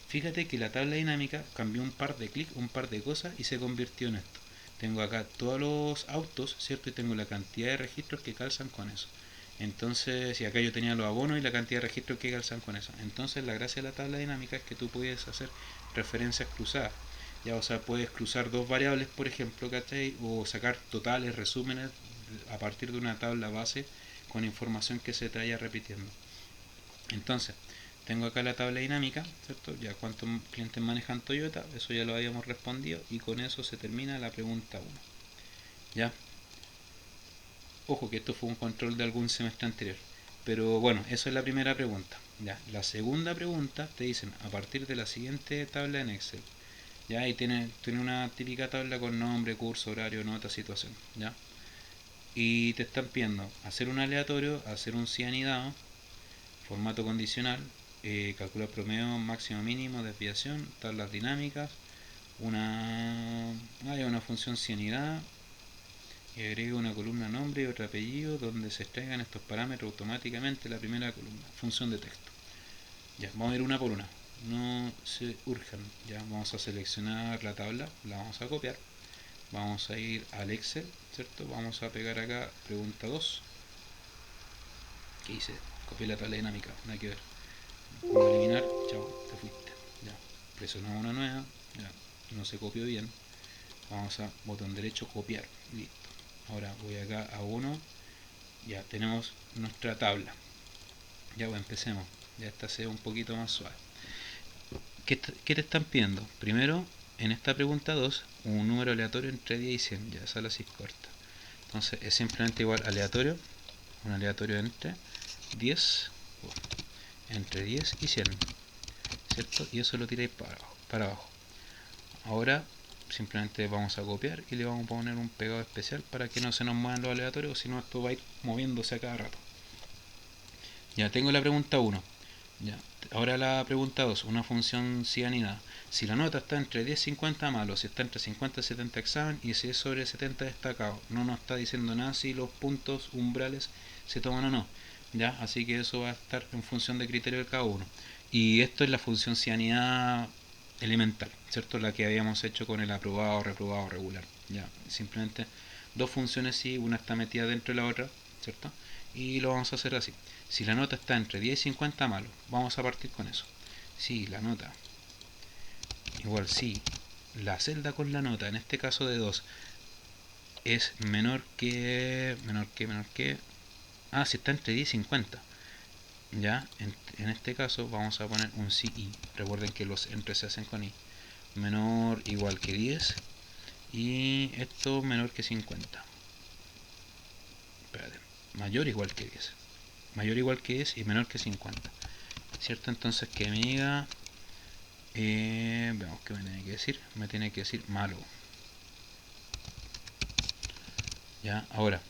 Speaker 1: Fíjate que la tabla dinámica cambió un par de clics, un par de cosas y se convirtió en esto. Tengo acá todos los autos, ¿cierto? Y tengo la cantidad de registros que calzan con eso. Entonces, si acá yo tenía los abonos y la cantidad de registros que calzan con eso. Entonces, la gracia de la tabla dinámica es que tú puedes hacer referencias cruzadas. Ya, o sea, puedes cruzar dos variables, por ejemplo, ¿cachai? O sacar totales, resúmenes a partir de una tabla base con información que se te vaya repitiendo. Entonces, tengo acá la tabla dinámica, ¿cierto? Ya cuántos clientes manejan Toyota, eso ya lo habíamos respondido y con eso se termina la pregunta 1. ¿Ya? Ojo que esto fue un control de algún semestre anterior. Pero bueno, eso es la primera pregunta. Ya, la segunda pregunta te dicen a partir de la siguiente tabla en Excel. Ya, ahí tiene una típica tabla con nombre, curso, horario, nota, situación. Ya. Y te están pidiendo hacer un aleatorio, hacer un si anidado, formato condicional, calcular promedio, máximo, mínimo, desviación, tablas dinámicas, una función si anidada, y agrega una columna nombre y otro apellido donde se extraigan estos parámetros automáticamente la primera columna, función de texto. Ya, vamos a ir una por una, no se urjan. Ya, vamos a seleccionar la tabla, la vamos a copiar, vamos a ir al Excel, ¿cierto? Vamos a pegar acá pregunta 2. ¿Qué hice? Copié la tabla dinámica, nada que ver. Vamos a eliminar, chao, te fuiste. Ya, presionamos una nueva, ya, no se copió bien. Vamos a botón derecho, copiar, listo. Ahora voy acá a 1. Ya tenemos nuestra tabla. Ya pues empecemos. Ya esta sea un poquito más suave. ¿Qué te están pidiendo? Primero, en esta pregunta 2, un número aleatorio entre 10 y 100. Ya esa la es corta. Entonces es simplemente igual aleatorio. Un aleatorio entre 10, entre 10 y 100. ¿Cierto? Y eso lo tiráis para abajo. Ahora simplemente vamos a copiar y le vamos a poner un pegado especial para que no se nos muevan los aleatorios, si no esto va a ir moviéndose a cada rato. Ya tengo la pregunta 1. Ya. Ahora la pregunta 2, una función si anidada. Si la nota está entre 10 y 50, malo. Si está entre 50 y 70, examen. Y si es sobre 70, destacado. No nos está diciendo nada si los puntos umbrales se toman o no. ¿Ya? Así que eso va a estar en función de criterio de cada uno. Y esto es la función si anidada elemental, ¿cierto? La que habíamos hecho con el aprobado, reprobado, regular. Ya, simplemente dos funciones si una está metida dentro de la otra, ¿cierto? Y lo vamos a hacer así. Si la nota está entre 10 y 50, malo. Vamos a partir con eso. Si la nota, igual si la celda con la nota, en este caso de 2, es si está entre 10 y 50. Ya, en este caso vamos a poner un si i. Recuerden que los entre se hacen con i. Menor igual que 10 y esto menor que 50. Espérate, mayor igual que 10. Mayor igual que 10 y menor que 50. ¿Cierto? Entonces que me diga... veamos qué me tiene que decir. Me tiene que decir malo. Ya, ahora,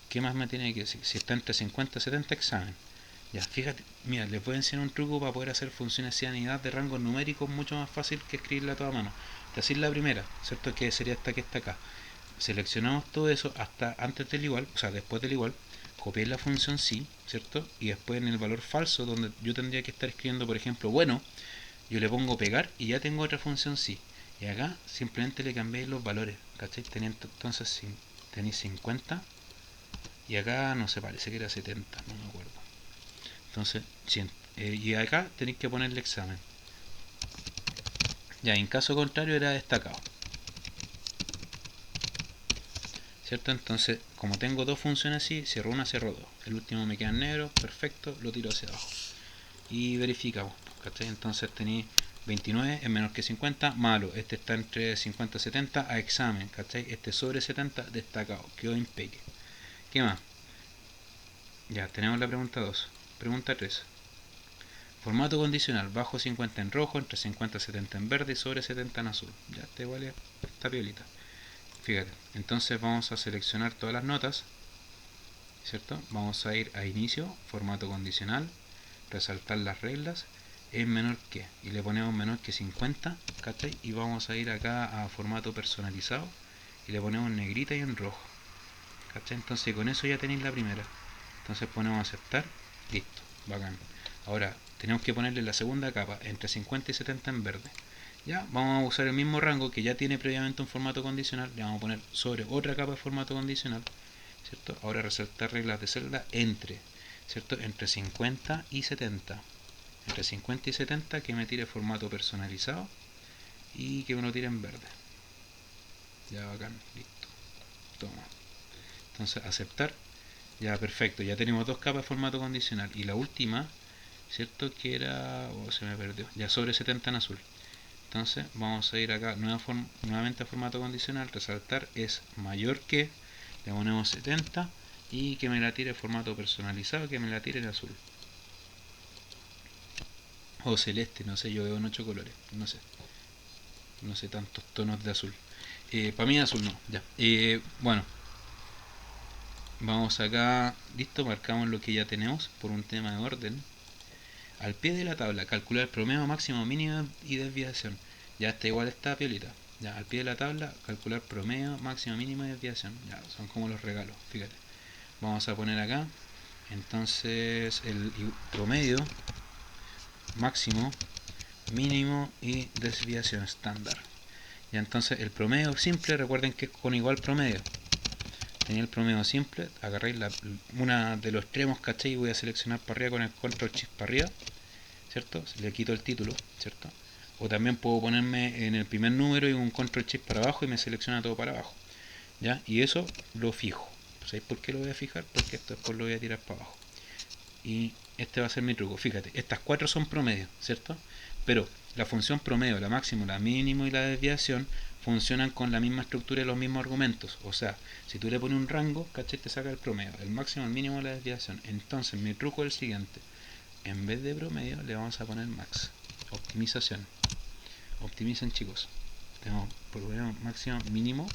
Speaker 1: ¿qué más me tiene que decir? Si está entre 50 y 70, examen. Ya, fíjate, mira, les voy a enseñar un truco para poder hacer funciones de unidad de rangos numéricos mucho más fácil que escribirla a toda mano. Así la primera, ¿cierto? Que sería esta que está acá. Seleccionamos todo eso hasta antes del igual, o sea, después del igual, copié la función sí, ¿cierto? Y después en el valor falso, donde yo tendría que estar escribiendo, por ejemplo, bueno, yo le pongo pegar y ya tengo otra función sí. Y acá simplemente le cambié los valores, ¿cachai? Entonces tenéis 50 y acá no sé, parece que era 70, no me acuerdo. Entonces, y acá tenéis que ponerle examen. Ya, en caso contrario era destacado. ¿Cierto? Entonces, como tengo dos funciones así, cierro una, cierro dos. El último me queda en negro, perfecto, lo tiro hacia abajo. Y verificamos, ¿cachai? Entonces tenéis 29 es menor que 50, malo. Este está entre 50 y 70 a examen, ¿cachai? Este sobre 70 destacado, quedó impeque. ¿Qué más? Ya, tenemos la pregunta 2. Pregunta 3. Formato condicional, bajo 50 en rojo, entre 50 y 70 en verde y sobre 70 en azul. Ya, te vale esta piolita. Fíjate, entonces vamos a seleccionar todas las notas, ¿cierto? Vamos a ir a inicio, formato condicional, resaltar las reglas, es menor que, y le ponemos menor que 50, ¿cachai? Y vamos a ir acá a formato personalizado y le ponemos en negrita y en rojo, ¿cachai? Entonces con eso ya tenéis la primera. Entonces ponemos aceptar, listo, bacán. Ahora tenemos que ponerle la segunda capa, entre 50 y 70 en verde. Ya, vamos a usar el mismo rango que ya tiene previamente un formato condicional, le vamos a poner sobre otra capa de formato condicional, ¿cierto? Ahora resaltar reglas de celda ¿cierto? Entre 50 y 70. Entre 50 y 70 que me tire formato personalizado y que me lo tire en verde. Ya bacán, listo. Toma. Entonces aceptar. Ya perfecto, ya tenemos dos capas de formato condicional. Y la última ¿cierto? Que era, se me perdió, ya sobre 70 en azul. Entonces vamos a ir acá nuevamente a formato condicional, resaltar es mayor que, le ponemos 70 y que me la tire formato personalizado, que me la tire en azul. O celeste, no sé, yo veo en 8 colores, no sé tantos tonos de azul. Para mí azul no, ya. Bueno, vamos acá, listo, marcamos lo que ya tenemos por un tema de orden. Al pie de la tabla, calcular promedio máximo, mínimo y desviación. Ya está igual esta piolita. Ya, al pie de la tabla, calcular promedio, máximo, mínimo y desviación. Ya, son como los regalos, fíjate. Vamos a poner acá, entonces, el promedio, máximo, mínimo y desviación estándar. Ya, entonces, el promedio simple, recuerden que es con igual promedio. Tenía el promedio simple, agarráis una de los extremos, ¿cachai? Y voy a seleccionar para arriba con el control shift para arriba, ¿cierto? Le quito el título, ¿cierto? O también puedo ponerme en el primer número y un control shift para abajo y me selecciona todo para abajo, ¿ya? Y eso lo fijo. ¿Sabéis por qué lo voy a fijar? Porque esto después lo voy a tirar para abajo. Y este va a ser mi truco. Fíjate, estas cuatro son promedios, ¿cierto? Pero la función promedio, la máximo, la mínimo y la desviación funcionan con la misma estructura y los mismos argumentos. O sea, si tú le pones un rango, ¿cachai? Te saca el promedio, el máximo, el mínimo y la desviación. Entonces mi truco es el siguiente. En vez de promedio le vamos a poner max. Optimización. Optimicen, chicos. Tenemos promedio, máximo, mínimo.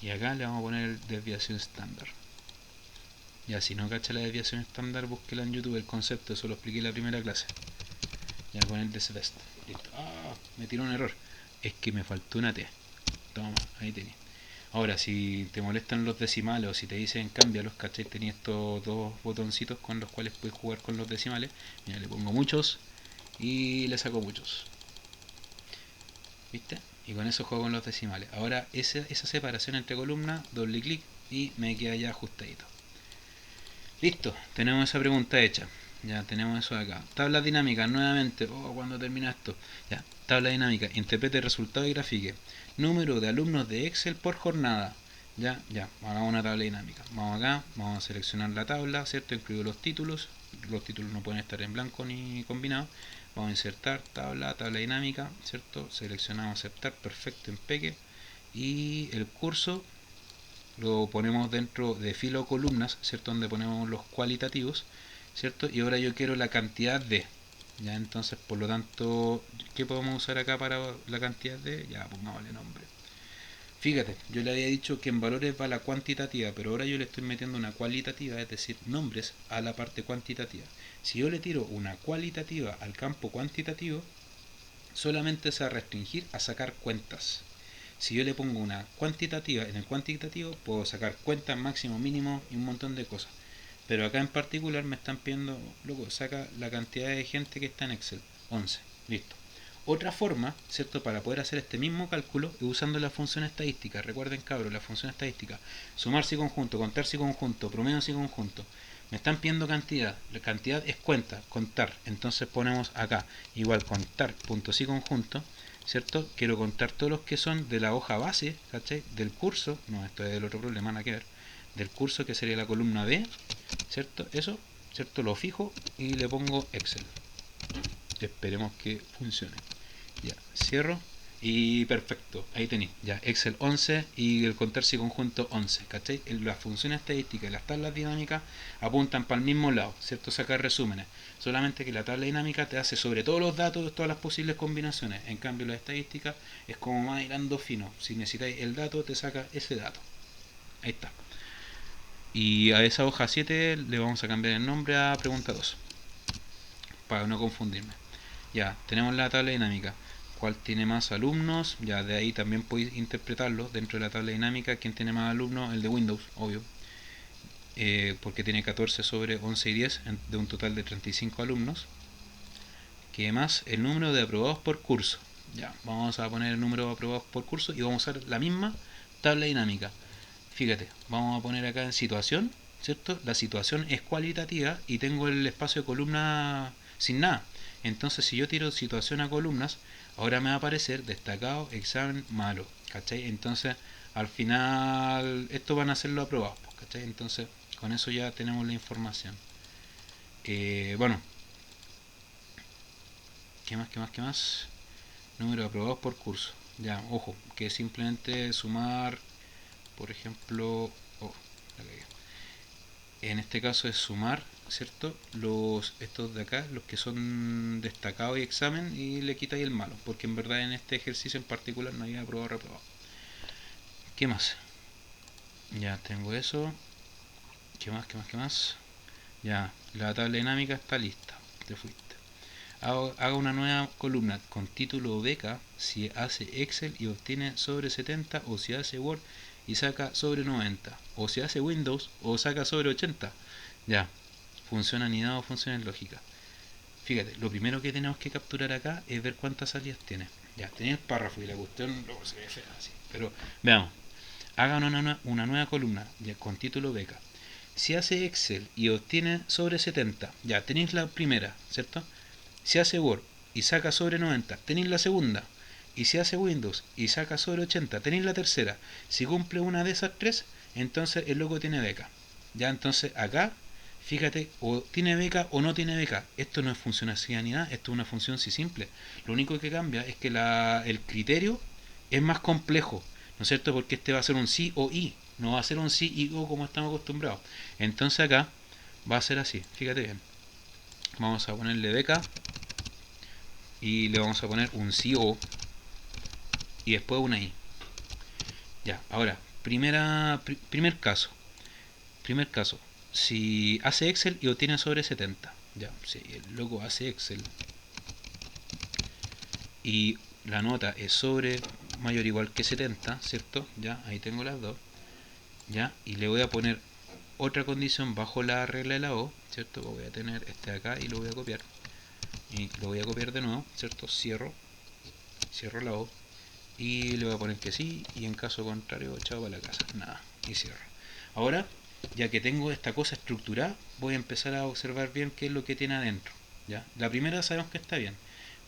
Speaker 1: Y acá le vamos a poner desviación estándar. Ya, si no cacha la desviación estándar, búsquela en YouTube, el concepto, eso lo expliqué en la primera clase. Ya, con el desbest. Listo. Ah, me tiró un error. Es que me faltó una T. Toma, ahí tenés. Ahora, si te molestan los decimales o si te dicen cámbialos, ¿cachai? Tenía estos dos botoncitos con los cuales puedes jugar con los decimales. Mira, le pongo muchos y le saco muchos. ¿Viste? Y con eso juego con los decimales. Ahora, esa separación entre columnas, doble clic y me queda ya ajustadito. Listo, tenemos esa pregunta hecha. Ya tenemos eso acá. Tabla dinámica, nuevamente. Oh, cuando termina esto. Ya, tabla dinámica. Interprete el resultado y grafique. Número de alumnos de Excel por jornada. Ya, hagamos una tabla dinámica. Vamos acá, vamos a seleccionar la tabla, ¿cierto? Incluyo los títulos. Los títulos no pueden estar en blanco ni combinados. Vamos a insertar tabla dinámica, ¿cierto? Seleccionamos aceptar, perfecto, impeque. Y el curso lo ponemos dentro de fila o columnas, ¿cierto? Donde ponemos los cualitativos, ¿cierto? Y ahora yo quiero la cantidad de, ya, entonces por lo tanto, ¿qué podemos usar acá para la cantidad de? Ya, pongámosle nombre. Fíjate, yo le había dicho que en valores va la cuantitativa, pero ahora yo le estoy metiendo una cualitativa, es decir, nombres a la parte cuantitativa. Si yo le tiro una cualitativa al campo cuantitativo, solamente se va a restringir a sacar cuentas. Si yo le pongo una cuantitativa en el cuantitativo, puedo sacar cuentas, máximo, mínimo y un montón de cosas. Pero acá en particular me están pidiendo, loco, saca la cantidad de gente que está en Excel. 11. Listo. Otra forma, ¿cierto? Para poder hacer este mismo cálculo es usando la función estadística. Recuerden, cabros, la función estadística. Sumarse y conjunto, contarse y conjunto, promedios y conjunto. Me están pidiendo cantidad. La cantidad es cuenta, contar. Entonces ponemos acá igual contar, puntos y conjunto. ¿Cierto? Quiero contar todos los que son de la hoja base, ¿cachai? Del curso, no, esto es del otro problema, nada que ver, del curso que sería la columna B, ¿cierto? Eso, ¿cierto? Lo fijo y le pongo Excel. Esperemos que funcione. Ya, cierro y perfecto, ahí tenéis, ya, Excel 11 y el contarse conjunto 11, ¿cachai? Las funciones estadísticas y las tablas dinámicas apuntan para el mismo lado, ¿cierto? Sacar resúmenes, solamente que la tabla dinámica te hace sobre todos los datos, todas las posibles combinaciones, en cambio la estadística es como más hilando fino, si necesitáis el dato te saca ese dato, ahí está. Y a esa hoja 7 le vamos a cambiar el nombre a pregunta 2, para no confundirme. Ya, tenemos la tabla dinámica. ¿Cuál tiene más alumnos? Ya, de ahí también podéis interpretarlo dentro de la tabla dinámica. ¿Quién tiene más alumnos? El de Windows, obvio. Porque tiene 14 sobre 11 y 10 de un total de 35 alumnos. ¿Qué más? El número de aprobados por curso. Ya, vamos a poner el número de aprobados por curso y vamos a usar la misma tabla dinámica. Fíjate, vamos a poner acá en situación, ¿cierto? La situación es cualitativa y tengo el espacio de columna sin nada. Entonces, si yo tiro situación a columnas, ahora me va a aparecer destacado, examen, malo, ¿cachai? Entonces, al final, estos van a ser los aprobados, ¿cachai? Entonces, con eso ya tenemos la información. Bueno, ¿Qué más? Número de aprobados por curso. Ya, ojo, que es simplemente sumar, por ejemplo, oh, la cagué. En este caso es sumar, ¿cierto? Estos de acá, los que son destacados y examen, y le quitáis el malo, porque en verdad en este ejercicio en particular no había aprobado o reprobado. ¿Qué más? Ya tengo eso. ¿Qué más? Ya, la tabla dinámica está lista. Te fuiste. Haga una nueva columna con título o beca si hace Excel y obtiene sobre 70, o si hace Word y saca sobre 90, o si hace Windows o saca sobre 80. Ya, funciona anidado, funciona en lógica. Fíjate, lo primero que tenemos que capturar acá es ver cuántas salidas tiene. Ya, tenía el párrafo y la cuestión luego se ve fea así. Pero veamos, hagan una nueva columna ya, con título beca. Si hace Excel y obtiene sobre 70, ya tenéis la primera, ¿cierto? Si hace Word y saca sobre 90, tenéis la segunda. Y si hace Windows y saca sobre 80, tenéis la tercera. Si cumple una de esas tres, entonces el loco tiene beca. Ya, entonces acá, fíjate, o tiene beca o no tiene beca. Esto no es función así ni nada, esto es una función sí simple. Lo único que cambia es que el criterio es más complejo, ¿no es cierto? Porque este va a ser un sí o i, no va a ser un sí y o como estamos acostumbrados. Entonces acá va a ser así, fíjate bien. Vamos a ponerle beca y le vamos a poner un sí o y después una i. Ya, ahora, primer caso. Primer caso, si hace Excel y obtiene sobre 70. Ya, si el loco hace Excel y la nota es sobre mayor o igual que 70, ¿cierto? Ya, ahí tengo las dos. Ya, y le voy a poner otra condición bajo la regla de la O, ¿cierto? Voy a tener este acá y lo voy a copiar. Y lo voy a copiar de nuevo, ¿cierto? Cierro la O y le voy a poner que sí, y en caso contrario, chao para la casa, nada, y cierro. Ahora, ya que tengo esta cosa estructurada, voy a empezar a observar bien qué es lo que tiene adentro. ¿Ya? La primera sabemos que está bien,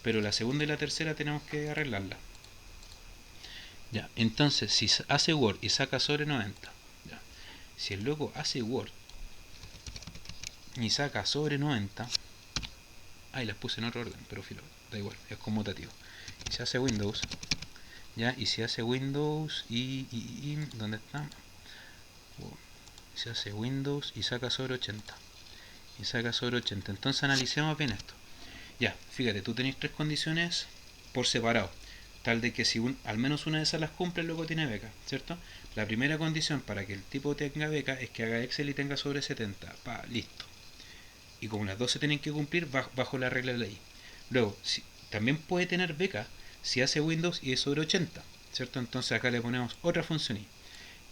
Speaker 1: pero la segunda y la tercera tenemos que arreglarla. Ya, entonces, si hace Word y saca sobre 90, ya. Si el loco hace Word y saca sobre 90, ahí las puse en otro orden, pero filo, da igual, es conmutativo. Y si hace Windows, ya, y si hace Windows ¿dónde está? Se hace Windows y saca sobre 80. Y saca sobre 80. Entonces analicemos bien esto. Ya, fíjate, tú tenés tres condiciones por separado. Tal de que si al menos una de esas las cumple, luego tiene beca, ¿cierto? La primera condición para que el tipo tenga beca es que haga Excel y tenga sobre 70. Listo. Y como las dos se tienen que cumplir bajo la regla de la ley. Luego, también puede tener beca si hace Windows y es sobre 80, ¿cierto? Entonces acá le ponemos otra función y.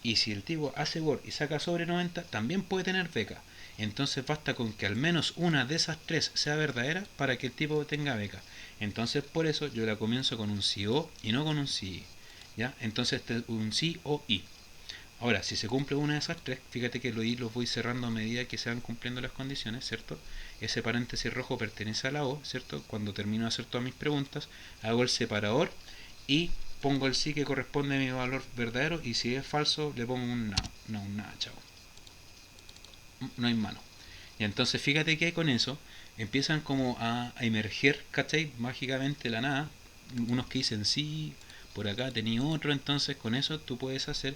Speaker 1: Y si el tipo hace Word y saca sobre 90, también puede tener beca. Entonces basta con que al menos una de esas tres sea verdadera para que el tipo tenga beca. Entonces por eso yo la comienzo con un sí o y no con un sí. ¿Ya? Entonces este es un sí o i. Ahora, si se cumple una de esas tres, fíjate que los voy cerrando a medida que se van cumpliendo las condiciones, ¿cierto? Ese paréntesis rojo pertenece a la O, ¿cierto? Cuando termino de hacer todas mis preguntas, hago el separador y pongo el sí que corresponde a mi valor verdadero, y si es falso le pongo un nada. No, un nada, chao. No hay mano. Y entonces fíjate que con eso empiezan como a emerger, ¿cachai? Mágicamente la nada. Unos que dicen sí, por acá tenía otro, entonces con eso tú puedes hacer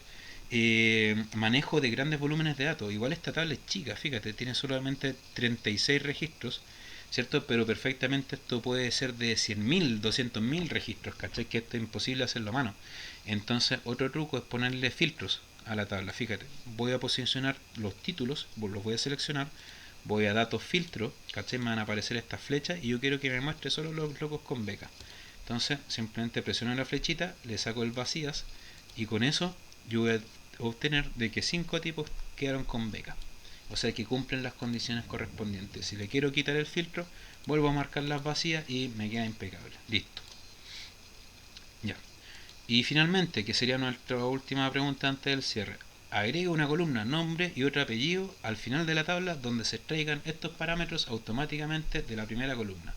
Speaker 1: manejo de grandes volúmenes de datos. Igual esta tabla es chica, fíjate, tiene solamente 36 registros, ¿cierto? Pero perfectamente esto puede ser de 100.000, 200.000 registros, ¿cachai? Que esto es imposible hacerlo a mano. Entonces otro truco es ponerle filtros a la tabla. Fíjate, voy a posicionar los títulos, los voy a seleccionar, voy a datos filtro, ¿cachai? Me van a aparecer estas flechas y yo quiero que me muestre solo los locos con beca. Entonces simplemente presiono la flechita, le saco el vacías y con eso yo voy a obtener de que 5 tipos quedaron con beca. O sea que cumplen las condiciones correspondientes. Si le quiero quitar el filtro, vuelvo a marcar las vacías y me queda impecable. Listo. Ya. Y finalmente, que sería nuestra última pregunta antes del cierre. Agrega una columna nombre y otro apellido al final de la tabla donde se extraigan estos parámetros automáticamente de la primera columna.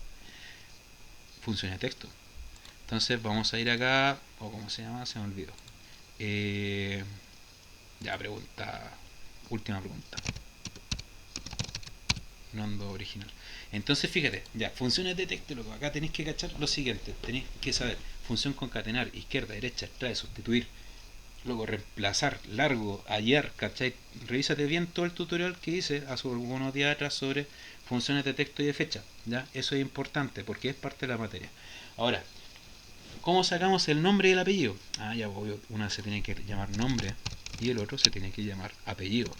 Speaker 1: Función de texto. Entonces vamos a ir acá, o como se llama, se me olvidó. Ya, última pregunta. Nondo original. Entonces fíjate, ya, funciones de texto, loco, acá tenéis que cachar lo siguiente, tenéis que saber, función concatenar, izquierda, derecha, extrae, sustituir, luego reemplazar, largo, hallar, ¿cachai? Revísate bien todo el tutorial que hice hace algunos días atrás sobre funciones de texto y de fecha, ¿ya? Eso es importante porque es parte de la materia. Ahora, ¿cómo sacamos el nombre y el apellido? Ah, ya, obvio, una se tiene que llamar nombre y el otro se tiene que llamar apellido.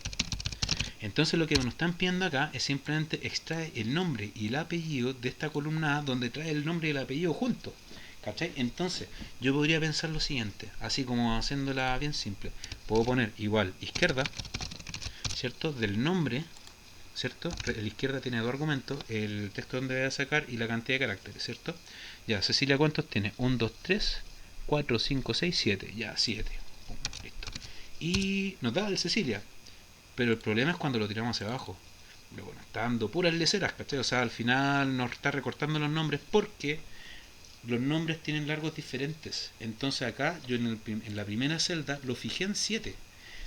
Speaker 1: Entonces lo que nos están pidiendo acá es simplemente extrae el nombre y el apellido de esta columna A donde trae el nombre y el apellido juntos. ¿Cachai? Entonces yo podría pensar lo siguiente, así como haciéndola bien simple. Puedo poner igual izquierda, ¿cierto? Del nombre, ¿cierto? La izquierda tiene dos argumentos, el texto donde voy a sacar y la cantidad de caracteres, ¿cierto? Ya, Cecilia, ¿cuántos tiene? 1, 2, 3, 4, 5, 6, 7. Ya, 7. Listo. Y nos da el Cecilia. Pero el problema es cuando lo tiramos hacia abajo. Luego nos está dando puras leceras, ¿cachai? O sea, al final nos está recortando los nombres porque los nombres tienen largos diferentes. Entonces acá yo en la primera celda lo fijé en 7,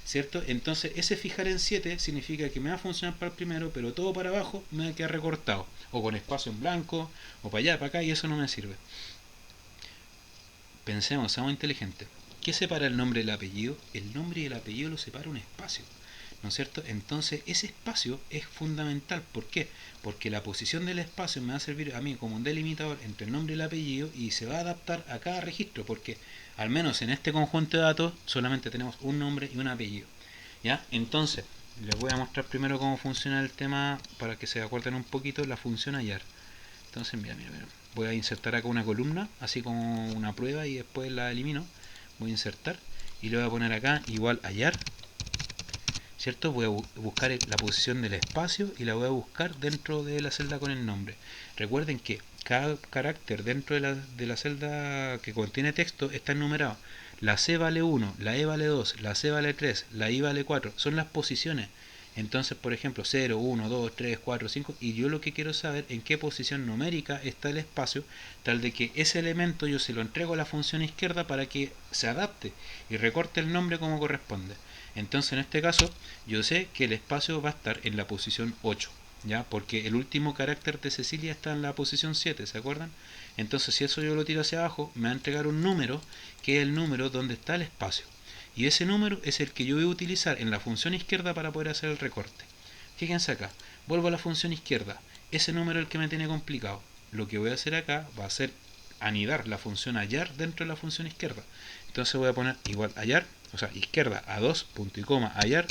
Speaker 1: ¿cierto? Entonces ese fijar en 7 significa que me va a funcionar para el primero, pero todo para abajo me va a quedar recortado. O con espacio en blanco, o para allá, para acá, y eso no me sirve. Pensemos, seamos inteligentes. ¿Qué separa el nombre del apellido? El nombre y el apellido lo separa un espacio, ¿no es cierto? Entonces ese espacio es fundamental. ¿Por qué? Porque la posición del espacio me va a servir a mí como un delimitador entre el nombre y el apellido y se va a adaptar a cada registro, porque al menos en este conjunto de datos solamente tenemos un nombre y un apellido. ¿Ya? Entonces, les voy a mostrar primero cómo funciona el tema para que se acuerden un poquito la función hallar. Entonces, mira, voy a insertar acá una columna, así como una prueba, y después la elimino. Voy a insertar y le voy a poner acá igual hallar, ¿cierto? Voy a buscar la posición del espacio y la voy a buscar dentro de la celda con el nombre. Recuerden que cada carácter dentro de la celda que contiene texto está enumerado. La C vale 1, la E vale 2, la C vale 3, la I vale 4. Son las posiciones. Entonces, por ejemplo, 0, 1, 2, 3, 4, 5. Y yo lo que quiero saber en qué posición numérica está el espacio, tal de que ese elemento yo se lo entrego a la función izquierda para que se adapte y recorte el nombre como corresponde. Entonces, en este caso, yo sé que el espacio va a estar en la posición 8, ¿ya? Porque el último carácter de Cecilia está en la posición 7, ¿se acuerdan? Entonces, si eso yo lo tiro hacia abajo, me va a entregar un número, que es el número donde está el espacio. Y ese número es el que yo voy a utilizar en la función izquierda para poder hacer el recorte. Fíjense acá, vuelvo a la función izquierda, ese número es el que me tiene complicado. Lo que voy a hacer acá va a ser anidar la función hallar dentro de la función izquierda. Entonces voy a poner igual hallar, o sea, izquierda a 2, punto y coma, hallar,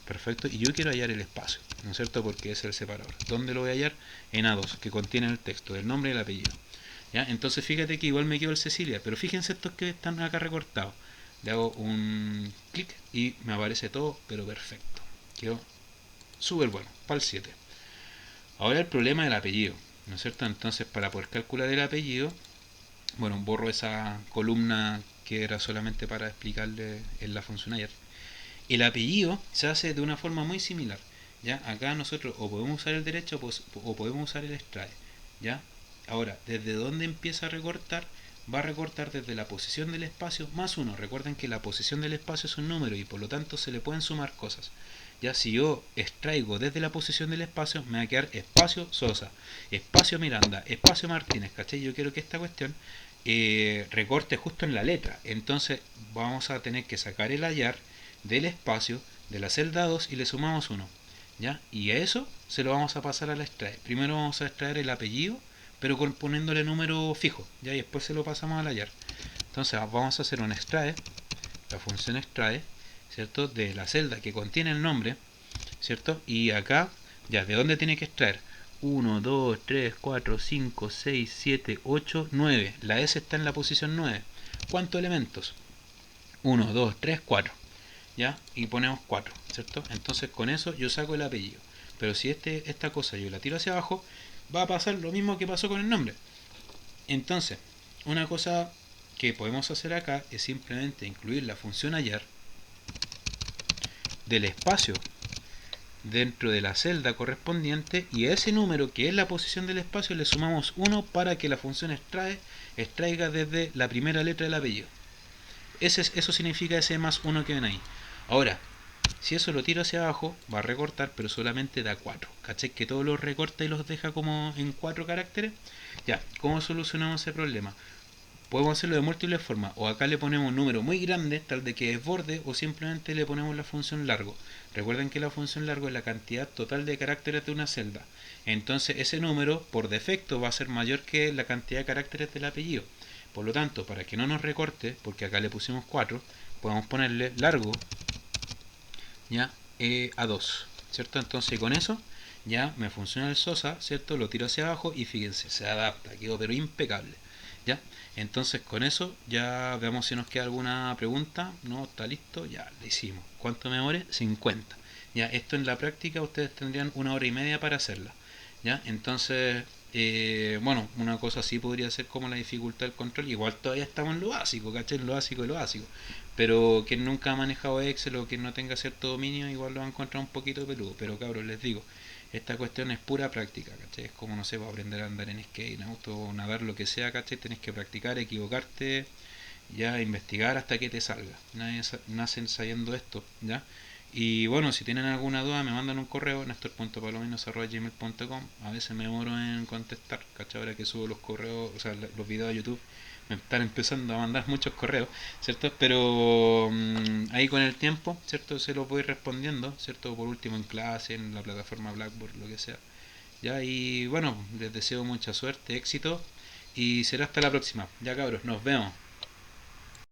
Speaker 1: perfecto, y yo quiero hallar el espacio, ¿no es cierto? Porque es el separador. ¿Dónde lo voy a hallar? En A2, que contiene el texto, el nombre y el apellido. ¿Ya? Entonces fíjate que igual me quedo el Cecilia, pero fíjense estos que están acá recortados. Le hago un clic y me aparece todo, pero perfecto. Quedó súper bueno, para el 7. Ahora el problema del apellido, ¿no es cierto? Entonces para poder calcular el apellido, bueno, borro esa columna que era solamente para explicarle en la función ayer. El apellido se hace de una forma muy similar. ¿Ya? Acá nosotros o podemos usar el derecho o podemos usar el extrae. ¿Ya? Ahora, ¿desde dónde empieza a recortar? Va a recortar desde la posición del espacio más 1. Recuerden que la posición del espacio es un número y por lo tanto se le pueden sumar cosas. Ya si yo extraigo desde la posición del espacio, me va a quedar espacio Sosa, espacio Miranda, espacio Martínez, ¿cachai? Yo quiero que esta cuestión recorte justo en la letra. Entonces vamos a tener que sacar el hallar del espacio de la celda 2 y le sumamos 1. ¿Ya? Y a eso se lo vamos a pasar a la extrae. Primero vamos a extraer el apellido, pero poniéndole número fijo, ¿ya? Y después se lo pasamos al hallar. Entonces vamos a hacer un extrae, la función extrae, ¿cierto? De la celda que contiene el nombre, ¿cierto? Y acá, ya, ¿de dónde tiene que extraer? 1, 2, 3, 4, 5, 6, 7, 8, 9. La S está en la posición 9. ¿Cuántos elementos? 1, 2, 3, 4. ¿Ya? Y ponemos 4, ¿cierto? Entonces con eso yo saco el apellido. Pero si esta cosa yo la tiro hacia abajo, va a pasar lo mismo que pasó con el nombre. Entonces, una cosa que podemos hacer acá es simplemente incluir la función hallar del espacio dentro de la celda correspondiente y a ese número que es la posición del espacio le sumamos 1 para que la función extraiga desde la primera letra del apellido. Eso significa ese más 1 que ven ahí. Ahora, Si eso lo tiro hacia abajo, va a recortar, pero solamente da 4. ¿Cachai? Que todos los recorta y los deja como en 4 caracteres. Ya, ¿cómo solucionamos ese problema? Podemos hacerlo de múltiples formas. O acá le ponemos un número muy grande, tal de que desborde, o simplemente le ponemos la función largo. Recuerden que la función largo es la cantidad total de caracteres de una celda. Entonces ese número, por defecto, va a ser mayor que la cantidad de caracteres del apellido. Por lo tanto, para que no nos recorte, porque acá le pusimos 4, podemos ponerle largo ya a 2, ¿cierto? Entonces con eso ya me funciona el Sosa, ¿cierto? Lo tiro hacia abajo y fíjense, se adapta, quedó pero impecable, ¿ya? Entonces con eso ya veamos si nos queda alguna pregunta. No, está listo, ya le hicimos. ¿Cuánto me demore? 50. Ya, esto en la práctica ustedes tendrían 1 hora y media para hacerla, ¿ya? Entonces, bueno, una cosa así podría ser como la dificultad del control. Igual todavía estamos en lo básico, ¿cachai? En lo básico de lo básico. Pero quien nunca ha manejado Excel o quien no tenga cierto dominio, igual lo va a encontrar un poquito peludo. Pero cabros, les digo, esta cuestión es pura práctica, ¿cachai? Es como, no sé, para aprender a andar en skate, en auto, nadar, lo que sea, ¿cachai? Tenés que practicar, equivocarte, ya investigar hasta que te salga. Nadie nace ensayando esto, ¿ya? Y bueno, si tienen alguna duda me mandan un correo, nestor.palominos@gmail.com. A veces me demoro en contestar, ¿cachai? Ahora que subo los correos, o sea, los videos a YouTube, me están empezando a mandar muchos correos, ¿cierto? Pero ahí con el tiempo, ¿cierto? Se los voy respondiendo, ¿cierto? Por último en clase, en la plataforma Blackboard, lo que sea. Ya, y bueno, les deseo mucha suerte, éxito, y será hasta la próxima. Ya cabros, nos vemos.